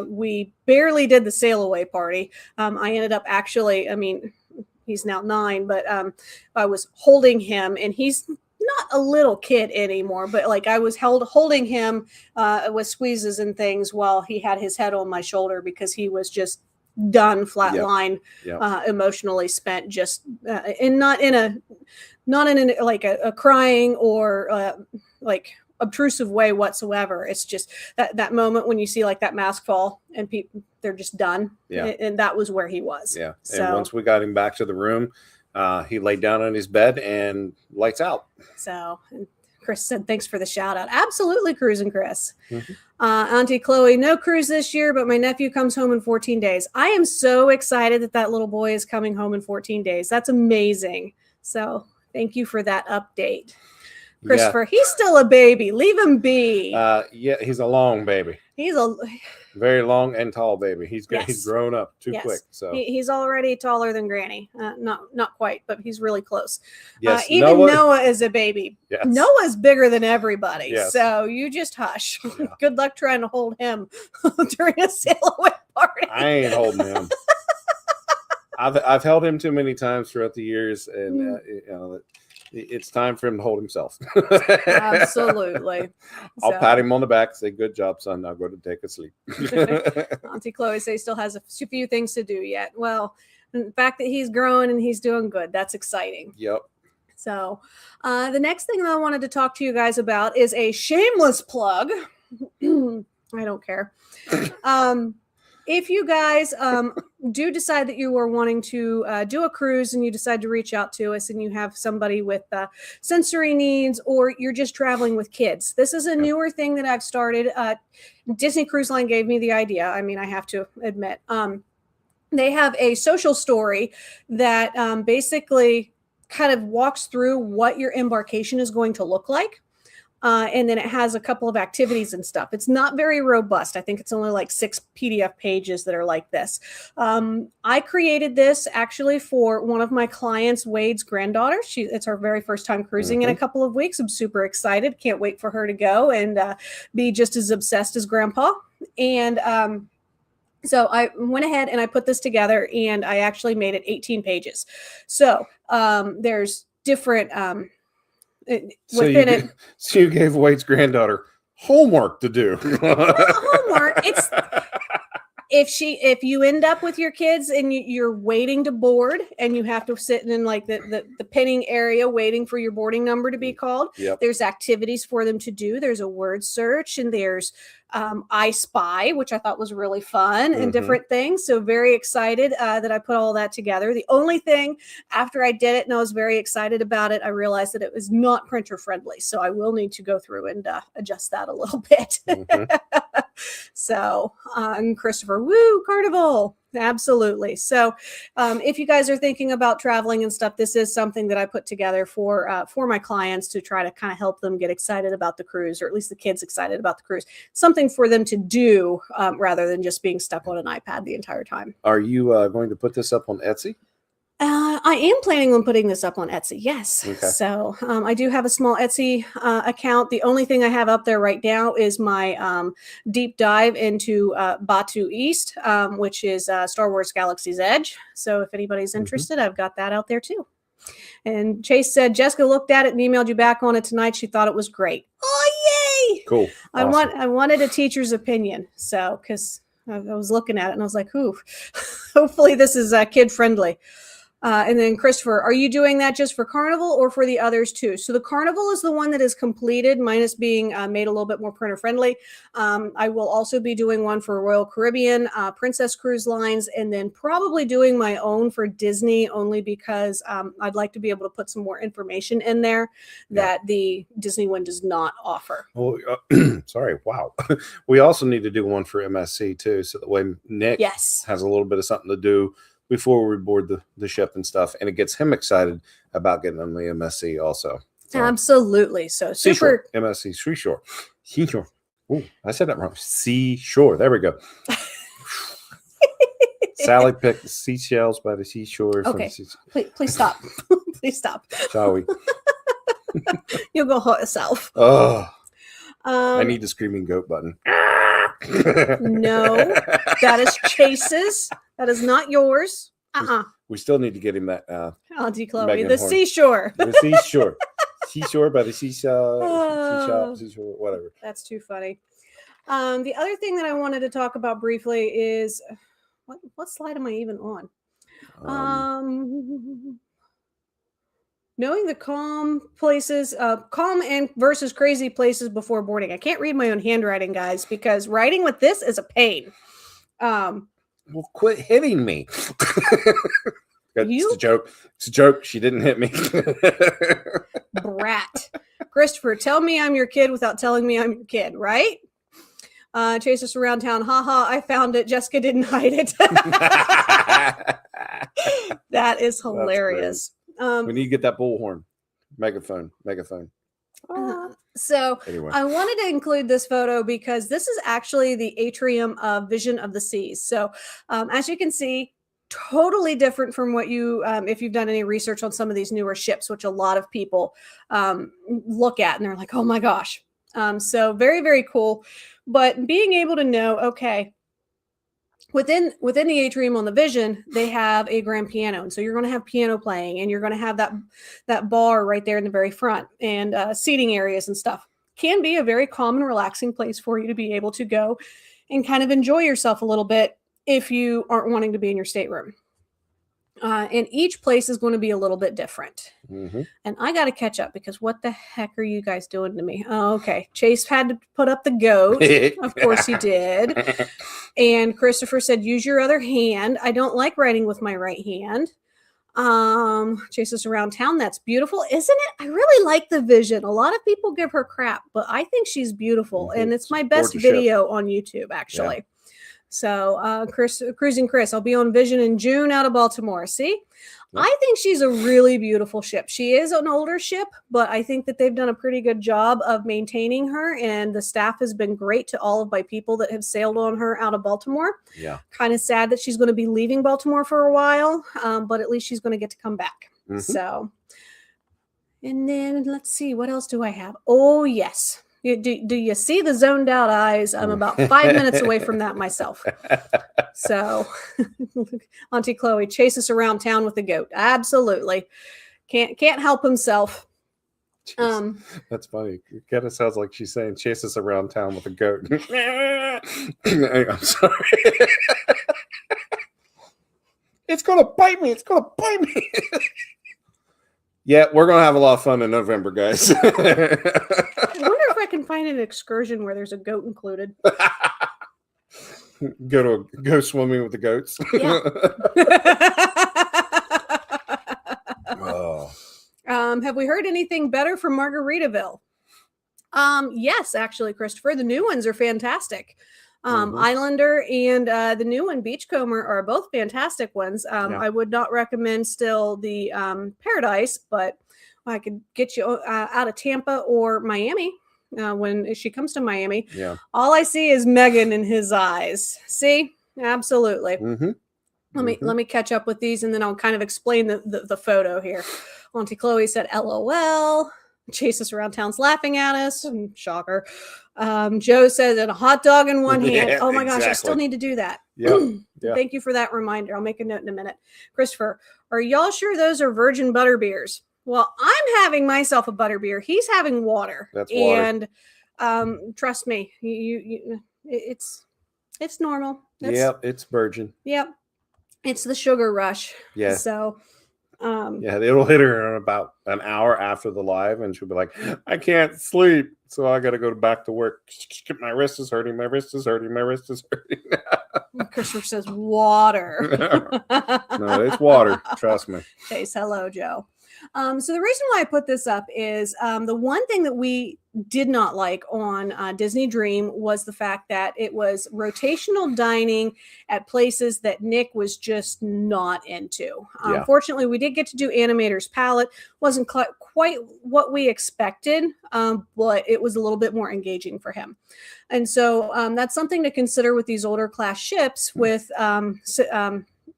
We barely did the sail away party. I ended up actually, I mean, he's now 9, but I was holding him, and he's not a little kid anymore, but like I was holding him with squeezes and things while he had his head on my shoulder because he was just done, flatline, emotionally spent, just and not in a like a crying or like obtrusive way whatsoever. It's just that moment when you see like that mask fall and people, they're just done. And that was where he was. So, and once we got him back to the room, he laid down on his bed and lights out. So, and Chris said, thanks for the shout out. Absolutely, Cruising Chris. Auntie Chloe, no cruise this year, but my nephew comes home in 14 days. I am so excited that little boy is coming home in 14 days. That's amazing. So thank you for that update. Christopher, he's still a baby. Leave him be. He's a long baby. He's a very long and tall baby. He's grown up too quick. So he's already taller than Granny. Not quite, but he's really close. Yes, even Noah is a baby. Yes. Noah's bigger than everybody. Yes. So you just hush. Good luck trying to hold him during a sail away party. I ain't holding him. I've held him too many times throughout the years, and it's time for him to hold himself. Absolutely. I'll pat him on the back, say, good job, son. Now go to take a sleep. Auntie Chloe says he still has a few things to do yet. Well, the fact that he's growing and he's doing good, that's exciting. Yep. So the next thing that I wanted to talk to you guys about is a shameless plug. I don't care. If you guys do decide that you are wanting to do a cruise and you decide to reach out to us and you have somebody with sensory needs, or you're just traveling with kids, this is a newer thing that I've started. Disney Cruise Line gave me the idea. I mean, I have to admit, they have a social story that basically kind of walks through what your embarkation is going to look like. And then it has a couple of activities and stuff. It's not very robust. I think it's only like 6 PDF pages that are like this. I created this actually for one of my clients, Wade's granddaughter. It's her very first time cruising in a couple of weeks. I'm super excited. Can't wait for her to go and be just as obsessed as Grandpa. And so I went ahead and I put this together, and I actually made it 18 pages. So there's different... So you gave Wade's granddaughter homework to do. Homework. if you end up with your kids and you're waiting to board and you have to sit in like the pinning area waiting for your boarding number to be called, there's activities for them to do. There's a word search, and there's I Spy, which I thought was really fun, and different things. So very excited that I put all that together. The only thing after I did it and I was very excited about it, I realized that it was not printer friendly. So I will need to go through and adjust that a little bit. So, and Christopher, woo, Carnival. Absolutely. So if you guys are thinking about traveling and stuff, this is something that I put together for my clients to try to kind of help them get excited about the cruise, or at least the kids excited about the cruise. Something for them to do rather than just being stuck on an iPad the entire time. Are you going to put this up on Etsy? I am planning on putting this up on Etsy. Yes. Okay. So I do have a small Etsy account. The only thing I have up there right now is my deep dive into Batu East, which is Star Wars Galaxy's Edge. So if anybody's interested, I've got that out there too. And Chase said, Jessica looked at it and emailed you back on it tonight. She thought it was great. Oh, yay. Cool. Awesome. I wanted a teacher's opinion. So, because I was looking at it and I was like, ooh, hopefully this is kid friendly. And then Christopher, are you doing that just for Carnival or for the others too? So the Carnival is the one that is completed, minus being made a little bit more printer friendly. I will also be doing one for Royal Caribbean, Princess Cruise Lines, and then probably doing my own for Disney, only because I'd like to be able to put some more information in there that the Disney one does not offer. Well, sorry. Wow. We also need to do one for MSC too. So that way Nick has a little bit of something to do before we board the ship and stuff, and it gets him excited about getting on the MSC also. So, absolutely. So super MSC Seashore. Ooh, I said that wrong. Seashore. There we go. Sally picked the seashells by the seashore. Okay, please stop. Please stop. Shall we? You'll go hurt yourself. Oh, I need the screaming goat button. No, that is Chase's. That is not yours. We still need to get him that. Auntie Chloe, the seashore. The seashore. Seashore by the seashore, whatever. That's too funny. The other thing that I wanted to talk about briefly is what slide am I even on? Knowing the calm and versus crazy places before boarding. I can't read my own handwriting, guys, because writing with this is a pain. Well, quit hitting me. It's a joke. It's a joke. She didn't hit me. Brat. Christopher, tell me I'm your kid without telling me I'm your kid, right? Chase us around town. Haha, I found it. Jessica didn't hide it. That is hilarious. We need to get that bullhorn. Megaphone. So anyway. I wanted to include this photo because this is actually the atrium of Vision of the Seas. So as you can see, totally different from what you, if you've done any research on some of these newer ships, which a lot of people look at and they're like, oh my gosh. So very, very cool. But being able to know, okay, within the atrium on the Vision, they have a grand piano. And so you're going to have piano playing, and you're going to have that bar right there in the very front, and seating areas and stuff. Can be a very calm and relaxing place for you to be able to go and kind of enjoy yourself a little bit if you aren't wanting to be in your stateroom. And each place is going to be a little bit different. And I got to catch up, because what the heck are you guys doing to me? Oh, okay. Chase had to put up the goat. Of course he did. And Christopher said, use your other hand. I don't like writing with my right hand. Chase us around town. That's beautiful, isn't it? I really like the Vision. A lot of people give her crap, but I think she's beautiful. And it's my best video on YouTube, actually. Yeah. So, Cruising Chris, I'll be on Vision in June out of Baltimore. See, I think she's a really beautiful ship. She is an older ship, but I think that they've done a pretty good job of maintaining her, and the staff has been great to all of my people that have sailed on her out of Baltimore. Yeah. Kind of sad that she's going to be leaving Baltimore for a while, but at least she's going to get to come back. So, and then let's see, what else do I have? Oh, yes. Do you see the zoned out eyes? I'm about 5 minutes away from that myself. So, Auntie Chloe, chase us around town with the goat. Absolutely. Can't help himself. That's funny. It kind of sounds like she's saying chase us around town with a goat. I'm sorry. It's going to bite me. It's going to bite me. Yeah, we're going to have a lot of fun in November, guys. I wonder if I can find an excursion where there's a goat included. Go swimming with the goats. Yeah. Oh. Have we heard anything better from Margaritaville? Yes, actually, Christopher. The new ones are fantastic. Islander and the new one, Beachcomber, are both fantastic ones. I would not recommend still the Paradise, but I could get you out of Tampa or Miami when she comes to Miami. Yeah. All I see is Megan in his eyes. See? Absolutely. Let me catch up with these, and then I'll kind of explain the photo here. Auntie Chloe said, LOL. Chase us around town's laughing at us. Shocker. Joe says, and a hot dog in one hand. Yeah, Oh my gosh, exactly. I still need to do that. Yeah. Thank you for that reminder. I'll make a note in a minute. Christopher, are y'all sure those are virgin butter beers? Well, I'm having myself a butter beer. He's having water. That's water. And trust me, it's normal. Yep, it's virgin. Yep. It's the sugar rush. Yeah. So yeah, it'll hit her in about an hour after the live, and she'll be like, I can't sleep, so I got to go back to work. My wrist is hurting. My wrist is hurting. My wrist is hurting. Christopher says water. No, it's water. Trust me. Says hello, Joe. So the reason why I put this up is the one thing that we did not like on Disney Dream was the fact that it was rotational dining at places that Nick was just not into. Fortunately, we did get to do Animator's Palette. Wasn't quite what we expected, but it was a little bit more engaging for him. And so that's something to consider with these older class ships with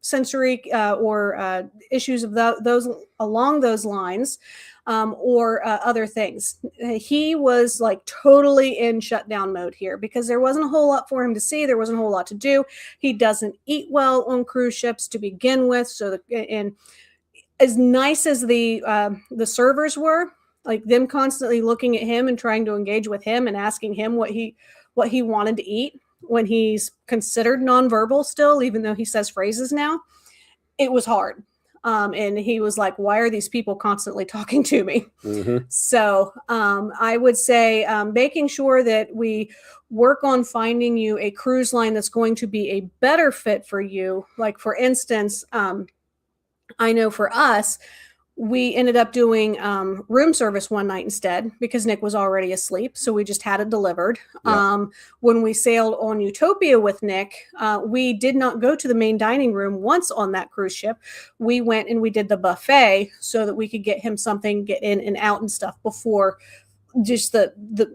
sensory or issues of those along those lines, or other things. He was like totally in shutdown mode here because there wasn't a whole lot for him to see. There wasn't a whole lot to do. He doesn't eat well on cruise ships to begin with. So, and as nice as the servers were, like them constantly looking at him and trying to engage with him and asking him what he wanted to eat when he's considered nonverbal still, even though he says phrases now, it was hard. And he was like, why are these people constantly talking to me? So I would say making sure that we work on finding you a cruise line that's going to be a better fit for you. Like, for instance, I know for us, we ended up doing room service one night instead because Nick was already asleep. So we just had it delivered. Yep. When we sailed on Utopia with Nick, we did not go to the main dining room once on that cruise ship. We went and we did the buffet so that we could get him something, get in and out and stuff before just the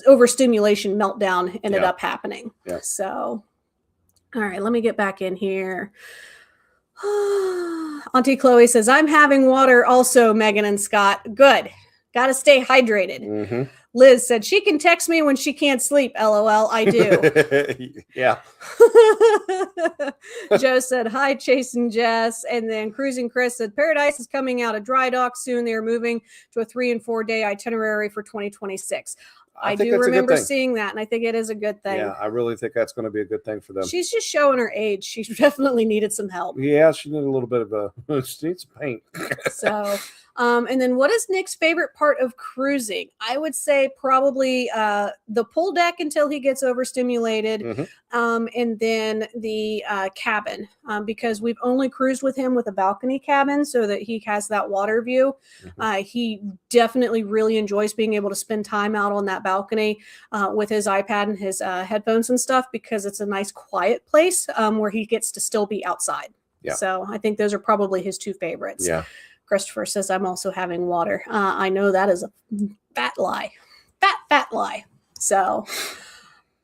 overstimulation meltdown ended up happening. Yep. So, all right, let me get back in here. Auntie Chloe says, I'm having water also, Megan and Scott. Good. Got to stay hydrated. Liz said, she can text me when she can't sleep. LOL. I do. Yeah. Joe said, hi, Chase and Jess. And then Cruising Chris said, Paradise is coming out of dry dock soon. They are moving to a 3 and 4 day itinerary for 2026. I do remember seeing that, and I think it is a good thing. Yeah, I really think that's going to be a good thing for them. She's just showing her age. She definitely needed some help. Yeah, she needed a little bit of she needs paint. So, and then what is Nick's favorite part of cruising? I would say probably the pool deck until he gets overstimulated, and then the cabin, because we've only cruised with him with a balcony cabin so that he has that water view. He definitely really enjoys being able to spend time out on that balcony with his iPad and his headphones and stuff because it's a nice quiet place where he gets to still be outside. Yeah. So I think those are probably his two favorites. Yeah. Christopher says, I'm also having water. I know that is a fat lie. Fat lie. So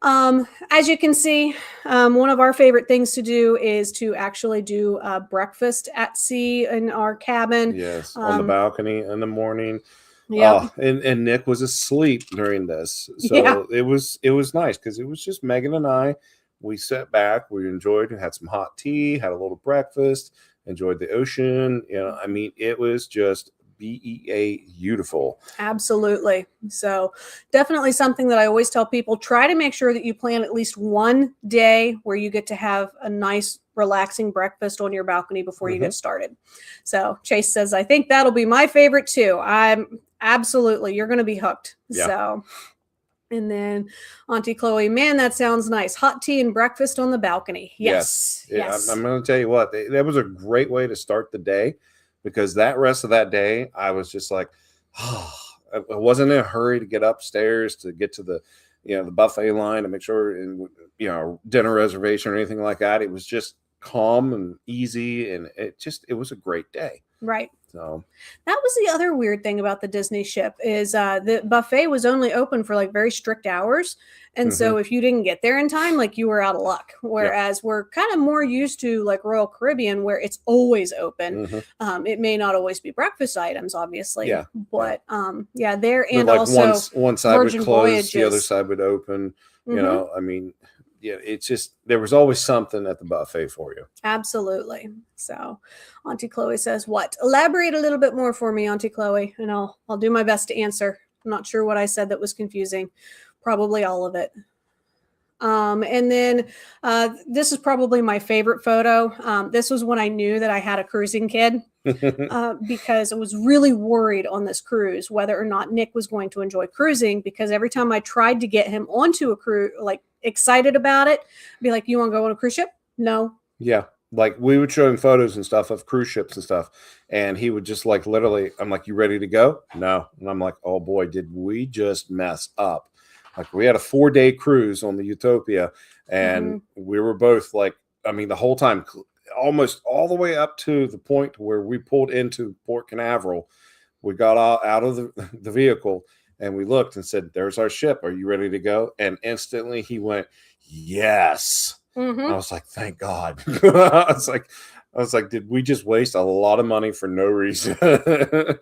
as you can see, one of our favorite things to do is to actually do breakfast at sea in our cabin. Yes, on the balcony in the morning. Yeah, and Nick was asleep during this, so it was nice because it was just Megan and I. We sat back, we enjoyed, had some hot tea, had a little breakfast, enjoyed the ocean. You know, I mean, it was just beautiful. Absolutely. So definitely something that I always tell people, try to make sure that you plan at least one day where you get to have a nice relaxing breakfast on your balcony before you get started. So Chase says, I think that'll be my favorite too. I'm absolutely, you're going to be hooked. Yeah. So, and then Auntie Chloe, man, that sounds nice. Hot tea and breakfast on the balcony. Yes. Yes. I'm going to tell you what, that was a great way to start the day, because that rest of that day, I was just like, oh, I wasn't in a hurry to get upstairs to get to the, the buffet line and make sure, and dinner reservation or anything like that. It was just calm and easy, and it was a great day. Right. So that was the other weird thing about the Disney ship is the buffet was only open for like very strict hours. And so if you didn't get there in time, like you were out of luck. Whereas we're kind of more used to like Royal Caribbean where it's always open. It may not always be breakfast items, obviously. But there and like also one side Virgin would close, Voyages. the other side would open. You know, I mean, it's just, there was always something at the buffet for you. Absolutely. So Auntie Chloe says, what? Elaborate a little bit more for me, Auntie Chloe, and I'll do my best to answer. I'm not sure what I said that was confusing. Probably all of it. And then this is probably my favorite photo. This was when I knew that I had a cruising kid because I was really worried on this cruise whether or not Nick was going to enjoy cruising, because every time I tried to get him onto a cruise, like excited about it, I'd be like, you want to go on a cruise ship? No. Yeah. Like we would show him photos and stuff of cruise ships and stuff. And he would just like, literally, I'm like, you ready to go? No. And I'm like, oh boy, did we just mess up. Like we had a 4-day cruise on the Utopia, and we were both like, I mean, the whole time, almost all the way up to the point where we pulled into Port Canaveral, we got out of the vehicle and we looked and said, there's our ship. Are you ready to go? And instantly he went, yes. I was like, thank God. I was like, did we just waste a lot of money for no reason?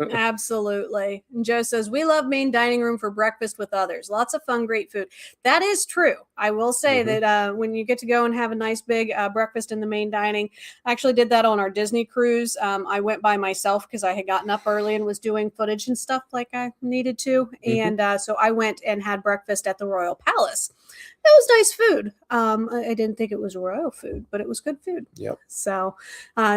Absolutely. And Joe says, we love main dining room for breakfast with others. Lots of fun, great food. That is true. I will say that when you get to go and have a nice big breakfast in the main dining, I actually did that on our Disney cruise. I went by myself because I had gotten up early and was doing footage and stuff like I needed to. And so I went and had breakfast at the Royal Palace. It was nice food. I didn't think it was royal food, but it was good food. Yep. So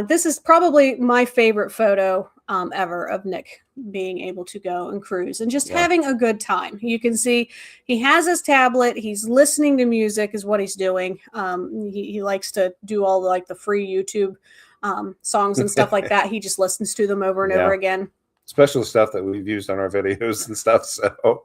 this is probably my favorite photo ever of Nick being able to go and cruise and just having a good time. You can see he has his tablet. He's listening to music is what he's doing. He likes to do all the free YouTube songs and stuff like that. He just listens to them over and over again. Special stuff that we've used on our videos and stuff. So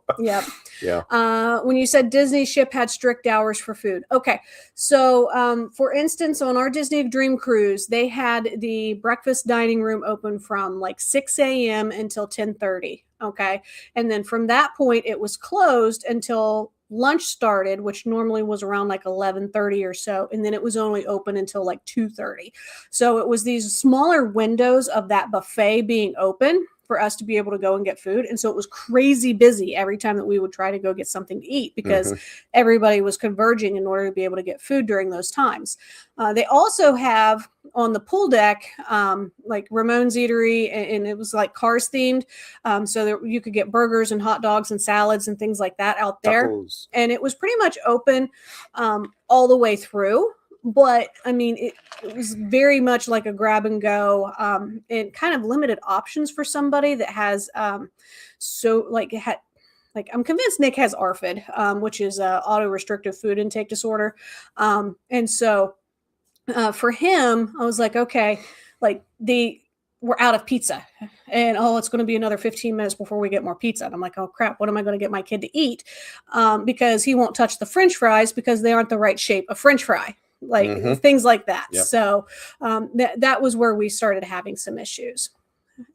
when you said Disney ship had strict hours for food. Okay. So for instance, on our Disney Dream Cruise, they had the breakfast dining room open from like 6 a.m. until 10:30. Okay. And then from that point, it was closed until lunch started, which normally was around like 11:30 or so. And then it was only open until like 2:30. So it was these smaller windows of that buffet being open for us to be able to go and get food. And so it was crazy busy every time that we would try to go get something to eat because everybody was converging in order to be able to get food during those times. They also have on the pool deck, like Ramon's Eatery, and it was like Cars themed. So that you could get burgers and hot dogs and salads and things like that out there. Tacos. And it was pretty much open all the way through. But I mean, it was very much like a grab and go and kind of limited options for somebody that has I'm convinced Nick has ARFID, which is auto restrictive food intake disorder. And so for him, I was like, okay, we're out of pizza and it's going to be another 15 minutes before we get more pizza. And I'm like, oh crap, what am I going to get my kid to eat? Because he won't touch the French fries because they aren't the right shape of French fry. Things like that. Yep. So that was where we started having some issues.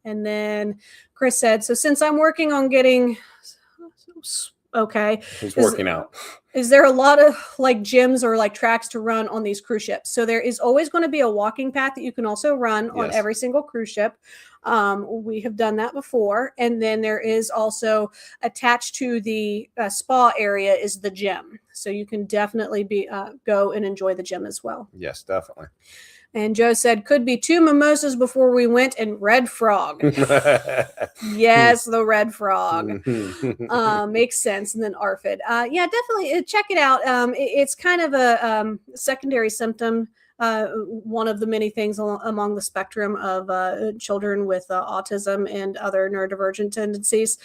And then Chris said, so since I'm working on getting, he's working out. Is there a lot of gyms or tracks to run on these cruise ships? So there is always going to be a walking path that you can also run on every single cruise ship. We have done that before. And then there is also attached to the spa area is the gym. So you can definitely go and enjoy the gym as well. Yes, definitely. And Joe said, could be 2 mimosas before we went and red frog. Yes, the red frog. Makes sense. And then ARFID. Yeah, definitely check it out. It's kind of a secondary symptom. One of the many things among the spectrum of children with autism and other neurodivergent tendencies.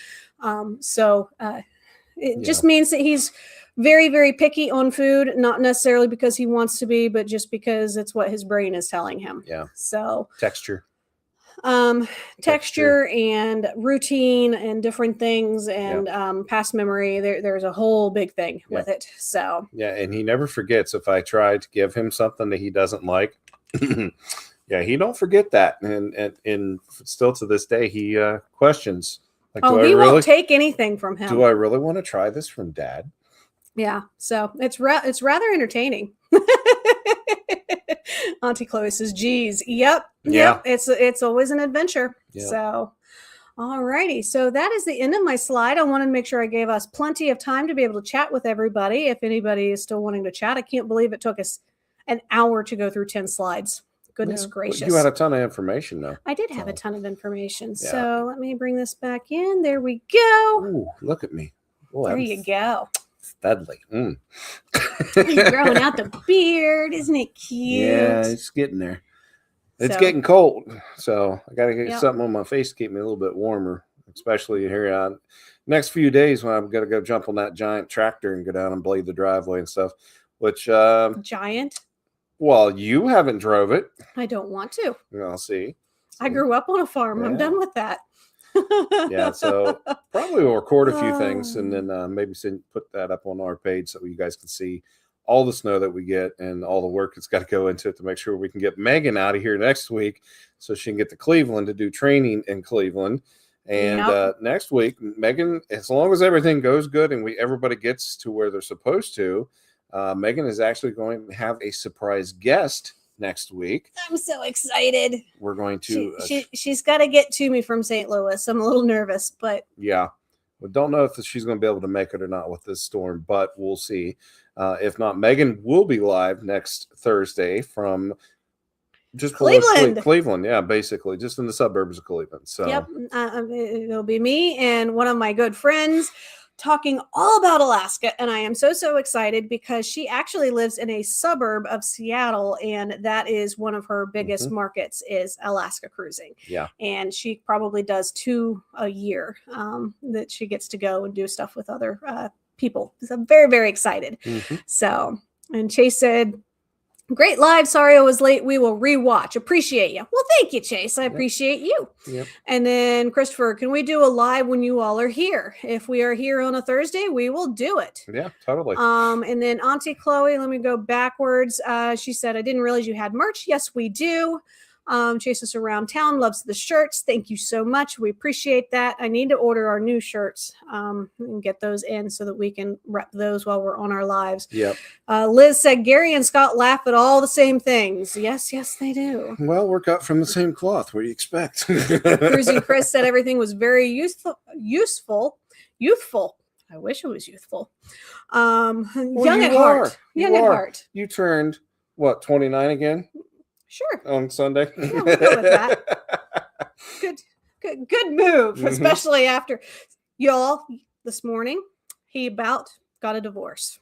It just means that he's very, very picky on food, not necessarily because he wants to be, but just because it's what his brain is telling him. Yeah. So texture and routine and different things and past memory. There's a whole big thing with it. So yeah, and he never forgets. If I try to give him something that he doesn't like, yeah, he don't forget that. And still to this day, he questions. Like, he won't take anything from him. Do I really want to try this from Dad? Yeah, so it's rather entertaining. Auntie Chloe says, geez, yep. It's always an adventure. Yep. So, all righty. So that is the end of my slide. I wanted to make sure I gave us plenty of time to be able to chat with everybody. If anybody is still wanting to chat, I can't believe it took us an hour to go through 10 slides. Goodness gracious. You had a ton of information, though. I did have a ton of information. Yeah. So let me bring this back in. There we go. Ooh, look at me. Well, there you go. Studley. He's growing out the beard. Isn't it cute? Yeah, it's getting there. It's getting cold. So I got to get something on my face to keep me a little bit warmer, especially here on next few days when I'm going to go jump on that giant tractor and go down and blade the driveway and stuff, which giant? Well, you haven't drove it. I don't want to. I'll see. I grew up on a farm. Yeah. I'm done with that. Yeah, so probably we'll record a few things and then maybe put that up on our page so you guys can see all the snow that we get and all the work that's got to go into it to make sure we can get Megan out of here next week so she can get to Cleveland to do training in Cleveland. And next week, Megan, as long as everything goes good and everybody gets to where they're supposed to, Megan is actually going to have a surprise guest next week. I'm so excited. We're going to she's got to get to me from St. Louis. I'm a little nervous, but yeah, we don't know if she's going to be able to make it or not with this storm, but we'll see. If not, Megan will be live next Thursday from just Cleveland. Cleveland, yeah, basically just in the suburbs of Cleveland. So yep, it'll be me and one of my good friends talking all about Alaska, and I am so excited because she actually lives in a suburb of Seattle, and that is one of her biggest markets is Alaska cruising. Yeah, and she probably does 2 a year that she gets to go and do stuff with other people. So I'm very excited. So, and Chase said, great live. Sorry I was late. We will rewatch. Appreciate you. Well, thank you, Chase. I appreciate you. Yep. And then Christopher, can we do a live when you all are here? If we are here on a Thursday, we will do it. Yeah, totally. And then Auntie Chloe, let me go backwards. She said, I didn't realize you had merch. Yes, we do. Chase us around town, loves the shirts. Thank you so much. We appreciate that. I need to order our new shirts and get those in so that we can rep those while we're on our lives. Yep. Liz said Gary and Scott laugh at all the same things. Yes, they do. Well, we're cut from the same cloth. What do you expect? Cruising Chris said everything was very youthful. I wish it was youthful. Young at heart. Young at heart. You turned what, 29 again? Sure. On Sunday. Yeah, we'll go with that. Good move, especially after y'all this morning. He about got a divorce.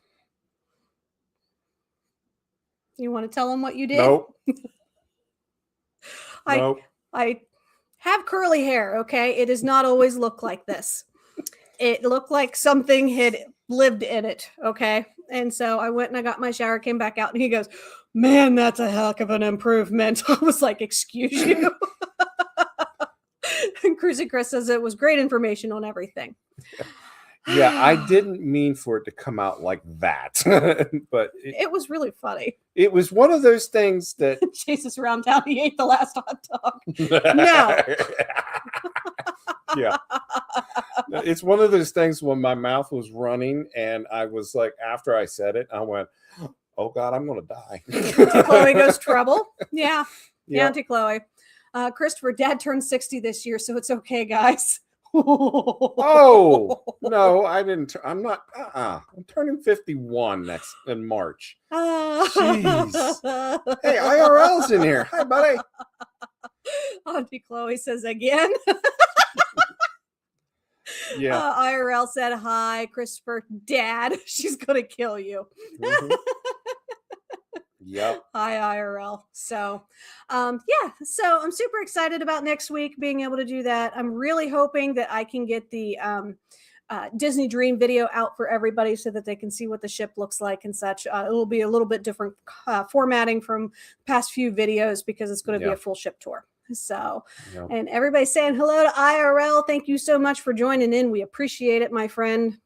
You want to tell him what you did? Nope. I have curly hair, okay? It does not always look like this. It looked like something had lived in it, okay? And so I went and I got my shower, came back out, and he goes, man, that's a heck of an improvement. I was like, excuse you. And Cruising Chris says it was great information on everything. Yeah, I didn't mean for it to come out like that, but it was really funny. It was one of those things that chases around town. He ate the last hot dog. No. Yeah. It's one of those things when my mouth was running and I was like, after I said it, I went, oh God, I'm going to die. Auntie Chloe goes trouble. Yeah. Yeah. Auntie Chloe. Christopher, Dad turned 60 this year, so it's okay, guys. Oh no, I didn't. I'm not. I'm turning 51 in March. Jeez. Hey, IRL's in here. Hi, buddy. Auntie Chloe says again. Yeah. IRL said hi, Christopher. Dad, she's gonna kill you. Mm-hmm. Yep. Hi, IRL. So, yeah. So I'm super excited about next week being able to do that. I'm really hoping that I can get the Disney Dream video out for everybody so that they can see what the ship looks like and such. It'll be a little bit different formatting from past few videos because it's going to be a full ship tour. So, and everybody's saying hello to IRL. Thank you so much for joining in. We appreciate it, my friend.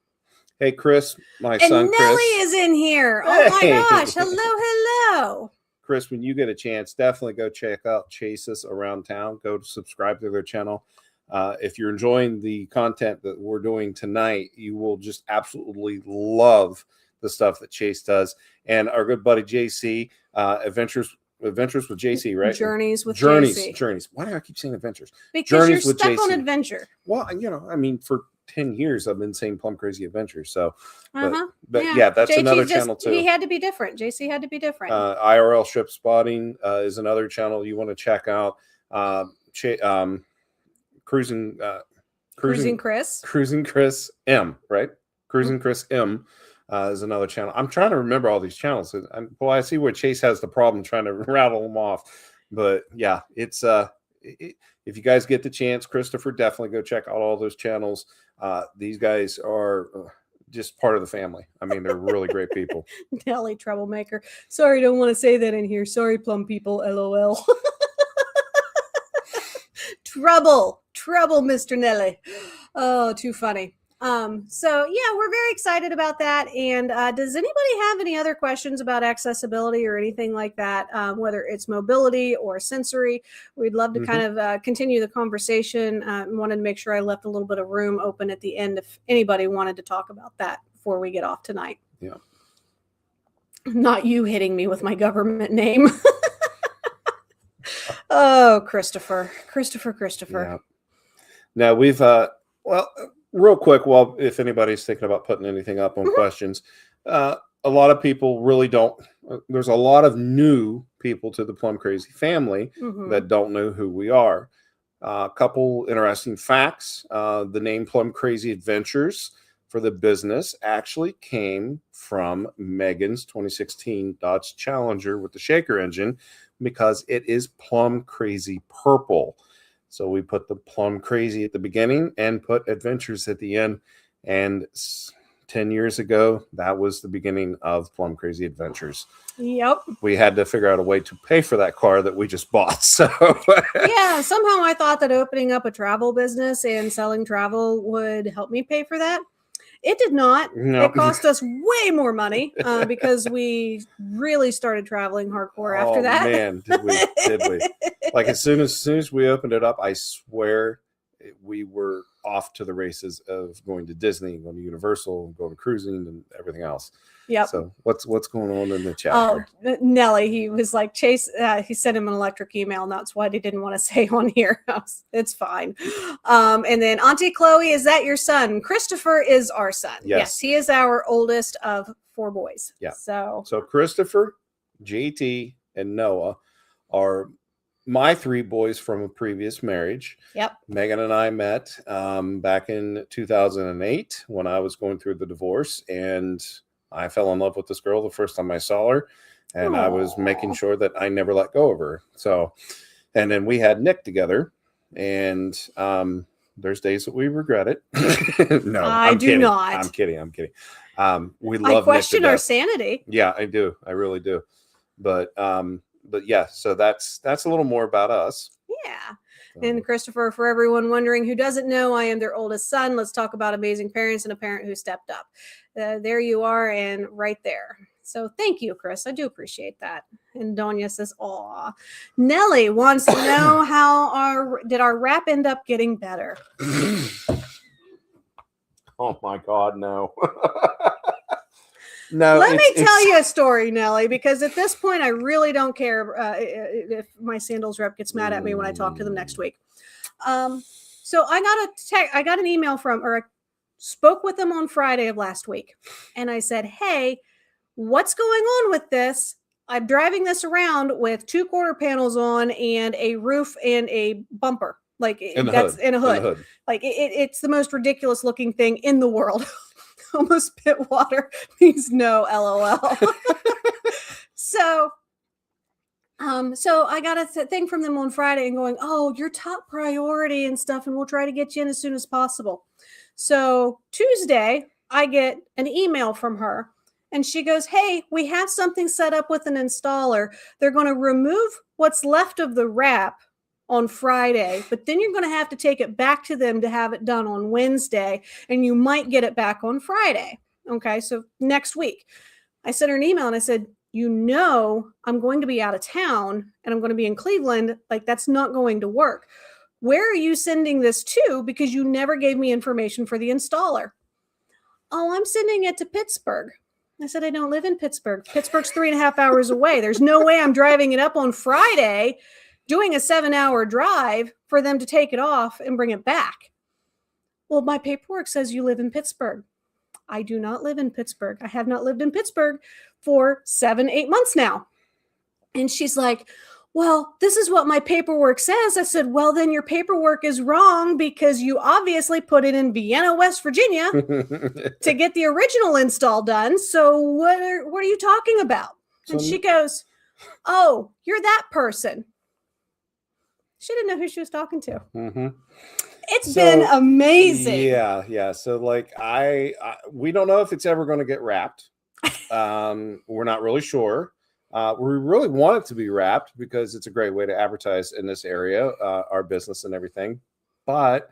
Hey, Chris, my and son, Nellie Chris. is in here. Oh my gosh. Hello. Chris, when you get a chance, definitely go check out Chase's around town. Go to subscribe to their channel. If you're enjoying the content that we're doing tonight, you will just absolutely love the stuff that Chase does. And our good buddy JC, Adventures with JC, right? Journeys with JC. Journeys. Why do I keep saying adventures? Because Journeys you're stuck with JC. on adventure. Well, I mean, for 10 years I've been saying Plum Crazy Adventures. So, but yeah, that's JT another channel too. He had to be different. JC had to be different. IRL Ship Spotting is another channel you want to check out. Cruising Chris M, right? Cruising Chris M is another channel. I'm trying to remember all these channels. I see where Chase has the problem trying to rattle them off. But yeah, it's if you guys get the chance, Christopher, definitely go check out all those channels. These guys are just part of the family. I mean, they're really great people. Nelly troublemaker. Sorry, don't want to say that in here. Sorry, plum people. LOL. Trouble, Mr. Nelly. Oh, too funny. So yeah, we're very excited about that. And does anybody have any other questions about accessibility or anything like that? Whether it's mobility or sensory, we'd love to kind of continue the conversation. Wanted to make sure I left a little bit of room open at the end if anybody wanted to talk about that before we get off tonight. Yeah. Not you hitting me with my government name. Oh, Christopher. Yeah. Now we've real quick, if anybody's thinking about putting anything up on questions, a lot of people really don't. There's a lot of new people to the Plum Crazy family that don't know who we are. A couple interesting facts. The name Plum Crazy Adventures for the business actually came from Megan's 2016 Dodge Challenger with the shaker engine because it is Plum Crazy purple. So we put the Plum Crazy at the beginning and put Adventures at the end. And 10 years ago, that was the beginning of Plum Crazy Adventures. Yep. We had to figure out a way to pay for that car that we just bought. So yeah, somehow I thought that opening up a travel business and selling travel would help me pay for that. It did not. No. It cost us way more money because we really started traveling hardcore after that. Oh man, did we? Like as soon as we opened it up, I swear we were off to the races of going to Disney, going to Universal, going to cruising, and everything else. Yep. So what's going on in the chat? Oh, Nelly, he was like Chase. He sent him an electric email, and that's what he didn't want to say on here. It's fine. And then Auntie Chloe, is that your son? Christopher is our son. Yes, he is our oldest of 4 boys. Yeah. So Christopher, JT, and Noah are my 3 boys from a previous marriage. Yep. Megan and I met back in 2008 when I was going through the divorce, and I fell in love with this girl the first time I saw her, and I was making sure that I never let go of her. So, and then we had Nick together, and there's days that we regret it. No, I'm kidding. I'm kidding. We love. I question Nick to our death. sanity. Yeah, I do. I really do. But yeah, so that's a little more about us. Yeah. And Christopher, for everyone wondering who doesn't know, I am their oldest son. Let's talk about amazing parents and a parent who stepped up. There you are, and right there. So thank you, Chris. I do appreciate that. And Donya says, aw. Nellie wants to know did our rap end up getting better? Oh my God, no. No. Let me tell you a story, Nellie, because at this point, I really don't care if my sandals rep gets mad at me when I talk to them next week. So I got an email I spoke with them on Friday of last week. And I said, hey, what's going on with this? I'm driving this around with 2 quarter panels on and a roof and a bumper. Like that's in a hood. Like it's the most ridiculous looking thing in the world. Almost spit water means no, LOL. So I got a thing from them on Friday and going, oh, your top priority and stuff, and we'll try to get you in as soon as possible. So Tuesday, I get an email from her, and she goes, hey, we have something set up with an installer. They're going to remove what's left of the wrap on Friday, but then you're going to have to take it back to them to have it done on Wednesday, and you might get it back on Friday. Okay, so next week. I sent her an email and I said, I'm going to be out of town and I'm going to be in Cleveland. Like, that's not going to work. Where are you sending this to? Because you never gave me information for the installer. Oh, I'm sending it to Pittsburgh. I said, I don't live in Pittsburgh. Pittsburgh's 3.5 hours away. There's no way I'm driving it up on Friday, doing a 7-hour drive for them to take it off and bring it back. Well, my paperwork says you live in Pittsburgh. I do not live in Pittsburgh. I have not lived in Pittsburgh for 7-8 months now. And she's like, well, this is what my paperwork says. I said, well, then your paperwork is wrong because you obviously put it in Vienna, West Virginia to get the original install done. So what are you talking about? And she goes, oh, you're that person. She didn't know who she was talking to. Mm-hmm. It's been amazing. Yeah. So like we don't know if it's ever going to get wrapped. We're not really sure. We really want it to be wrapped because it's a great way to advertise in this area, our business and everything. But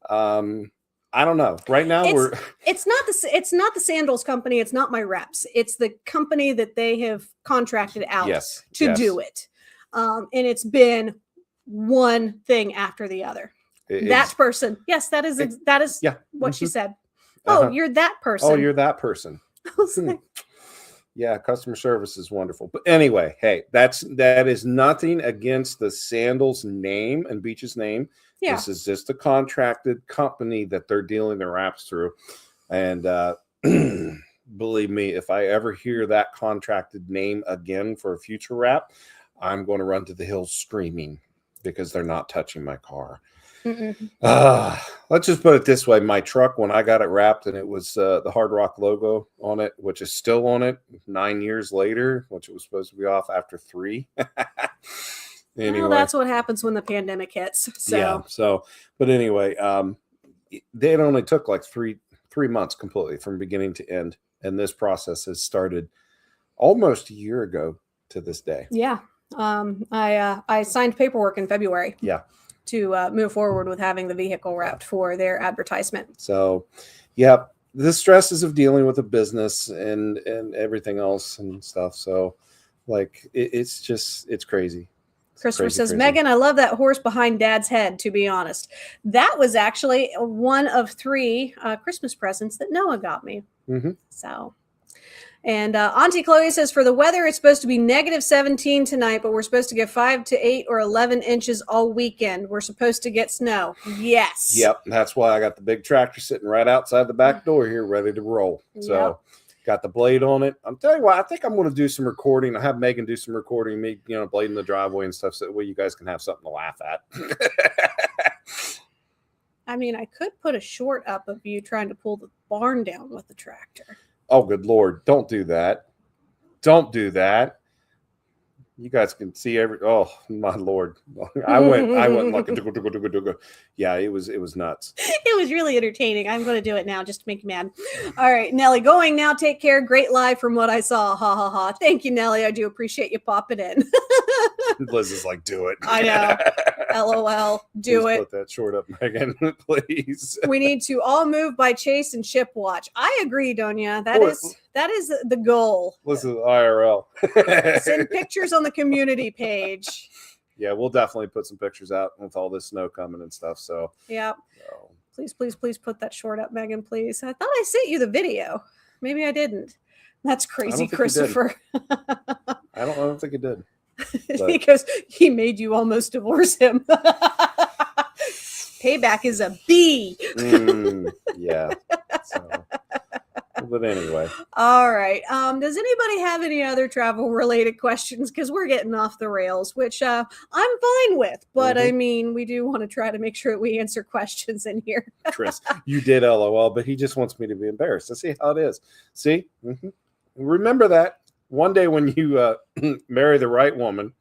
I don't know. Right now it's not the sandals company. It's not my reps. It's the company that they have contracted out to do it. And it's been one thing after the other. That person. Yes, that is what she said. Oh, you're that person. Oh, you're that person. I was like, yeah, customer service is wonderful. But anyway, hey, that is nothing against the Sandals name and Beach's name. Yeah. This is just a contracted company that they're dealing their wraps through. And believe me, if I ever hear that contracted name again for a future wrap, I'm going to run to the hills screaming because they're not touching my car. Let's just put it this way. My truck, when I got it wrapped and it was the Hard Rock logo on it, which is still on it 9 years later, which it was supposed to be off after 3. Anyway, well, that's what happens when the pandemic hits. But anyway, it only took like three months completely from beginning to end. And this process has started almost a year ago to this day. Yeah. I signed paperwork in February. Yeah. To move forward with having the vehicle wrapped for their advertisement. So, yeah, the stresses of dealing with a business and everything else and stuff. So, like, it's crazy. Christopher says, Megan, I love that horse behind Dad's head, to be honest. That was actually one of 3 Christmas presents that Noah got me. Mm-hmm. So... And Auntie Chloe says, for the weather, it's supposed to be -17 tonight, but we're supposed to get 5 to 8 or 11 inches all weekend. We're supposed to get snow. Yes. Yep. That's why I got the big tractor sitting right outside the back door here, ready to roll. So got the blade on it. I'm telling you what, I think I'm going to do some recording. I have Megan do some recording, me, blade in the driveway and stuff, so that way you guys can have something to laugh at. I mean, I could put a short up of you trying to pull the barn down with the tractor. Oh, good Lord. Don't do that. Don't do that. You guys can see oh, my Lord. I went like, yeah, it was nuts. It was really entertaining. I'm going to do it now just to make you mad. All right, Nellie, going now. Take care. Great live from what I saw. Ha, ha, ha. Thank you, Nellie. I do appreciate you popping in. Liz is like, do it. I know. LOL. Do please it. Put that short up, Megan, please. We need to all move by Chase and Ship Watch. I agree, Donya. That is the goal. Listen to IRL. Send pictures on the community page. Yeah, we'll definitely put some pictures out with all this snow coming and stuff. So yeah. Please put that short up, Megan, please. I thought I sent you the video. Maybe I didn't. That's crazy, Christopher. I don't think it did. Because he made you almost divorce him. Payback is a B. Yeah. So, but anyway. All right. Does anybody have any other travel related questions? Because we're getting off the rails, which I'm fine with. But I mean, we do want to try to make sure that we answer questions in here. Chris, you did LOL, but he just wants me to be embarrassed. To see how it is. See? Remember that one day when you marry the right woman,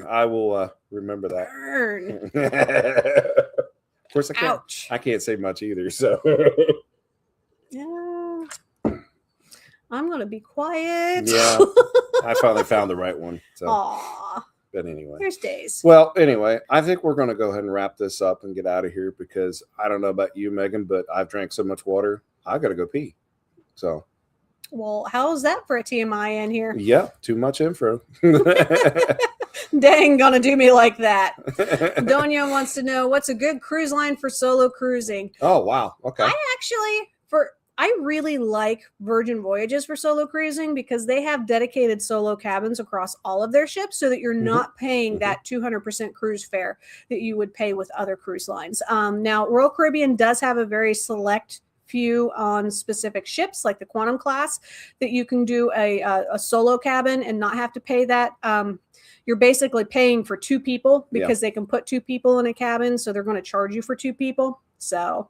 I will remember that. Burn. Of course, I can't. Ouch. I can't say much either. So. Yeah. I'm gonna be quiet. Yeah, I finally found the right one. So. Aww. But anyway, there's days. Well, anyway, I think we're going to go ahead and wrap this up and get out of here because I don't know about you, Megan, but I've drank so much water, I got to go pee. So. Well, how's that for a TMI in here? Yeah, too much info. Dang, gonna do me like that. Donia wants to know what's a good cruise line for solo cruising. Oh, wow. Okay. I really like Virgin Voyages for solo cruising because they have dedicated solo cabins across all of their ships so that you're not paying that 200% cruise fare that you would pay with other cruise lines. Now, Royal Caribbean does have a very select few on specific ships like the Quantum class that you can do a solo cabin and not have to pay that. You're basically paying for two people because they can put two people in a cabin. So they're going to charge you for two people. So,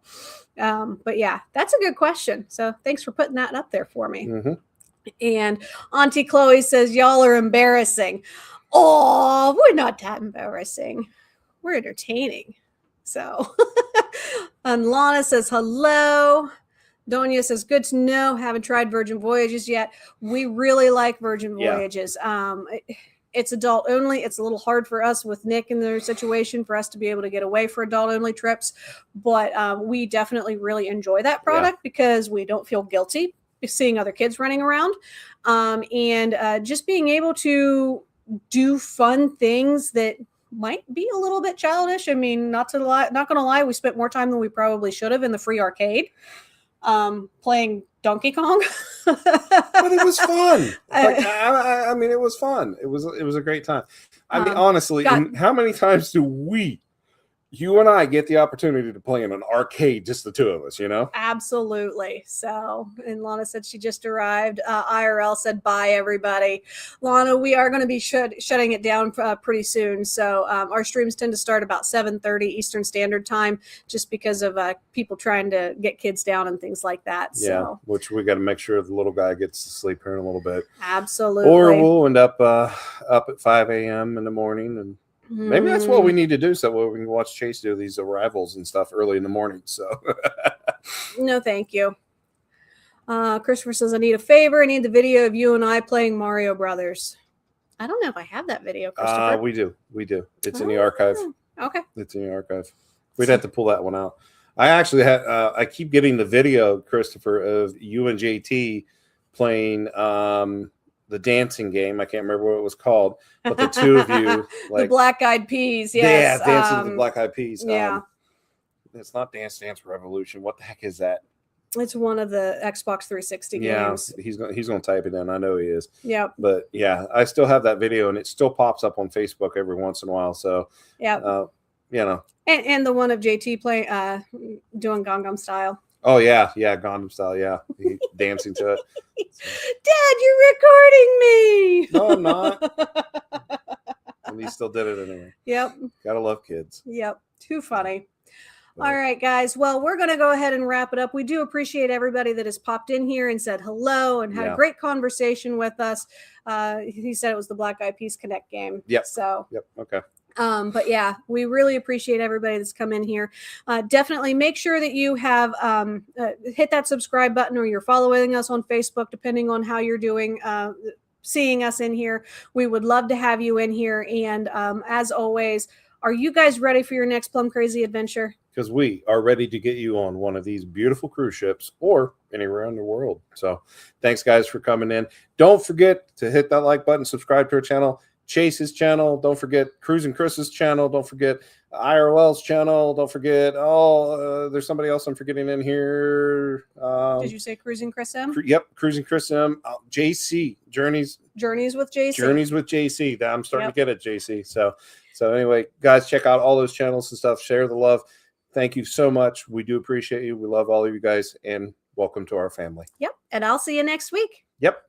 but yeah, that's a good question. So thanks for putting that up there for me. And Auntie Chloe says, y'all are embarrassing. Oh, we're not that embarrassing. We're entertaining. So, and Lana says, hello. Donia says, good to know. Haven't tried Virgin Voyages yet. We really like Virgin Voyages. It's adult only. It's a little hard for us with Nick in their situation for us to be able to get away for adult only trips. But we definitely really enjoy that product because we don't feel guilty seeing other kids running around. And just being able to do fun things that might be a little bit childish. I mean, not going to lie, we spent more time than we probably should have in the free arcade playing Donkey Kong. But it was fun. I mean, it was fun. It was a great time. I mean, honestly, how many times do you and I get the opportunity to play in an arcade, just the two of us, you know? Absolutely. So, and Lana said she just arrived. IRL said, bye, everybody. Lana, we are going to be shutting it down pretty soon. So our streams tend to start about 7:30 Eastern Standard Time just because of people trying to get kids down and things like that. Yeah, which we got to make sure the little guy gets to sleep here in a little bit. Absolutely. Or we'll end up at 5 a.m. in the morning and maybe that's what we need to do so we can watch Chase do these arrivals and stuff early in the morning. So no, thank you. Christopher says, I need a favor. I need the video of you and I playing Mario Brothers. I don't know if I have that video, Christopher. We do. It's in the archive. Okay. It's in the archive. We'd have to pull that one out. I actually had I keep getting the video, Christopher, of you and JT playing the dancing game. I can't remember what it was called, but the two of you, like the Black Eyed Peas, yes. Yeah, dancing with the Black Eyed Peas. Yeah. It's not Dance Dance Revolution. What the heck is that? It's one of the Xbox 360 games. He's gonna type it in. I know he is. Yeah. But yeah, I still have that video, and it still pops up on Facebook every once in a while. So yeah, you know. And the one of JT playing doing Gangnam Style. Oh yeah, Gangnam Style. Yeah, he dancing to it. Dad, you're recording me. No, I'm not. And he still did it anyway. Yep. Gotta love kids. Yep. Too funny. All right, guys. Well, we're going to go ahead and wrap it up. We do appreciate everybody that has popped in here and said hello and had a great conversation with us. He said it was the Black Eyed Peas Connect game. Yep. So. Yep. Okay. But yeah, we really appreciate everybody that's come in here. Definitely make sure that you have hit that subscribe button or you're following us on Facebook, depending on how you're doing. Seeing us in here. We would love to have you in here. And as always, are you guys ready for your next Plum Crazy adventure? Because we are ready to get you on one of these beautiful cruise ships or anywhere in the world. So thanks, guys, for coming in. Don't forget to hit that like button, subscribe to our channel, Chase's channel. Don't forget Cruise and Chris's channel. Don't forget IRL's channel. Don't forget. There's somebody else I'm forgetting in here. Did you say Cruising Chris M? Yep, Cruising Chris M. JC Journeys with JC. Journeys with JC. I'm starting to get it, JC. So anyway, guys, check out all those channels and stuff. Share the love. Thank you so much. We do appreciate you. We love all of you guys, and welcome to our family. Yep, and I'll see you next week. Yep.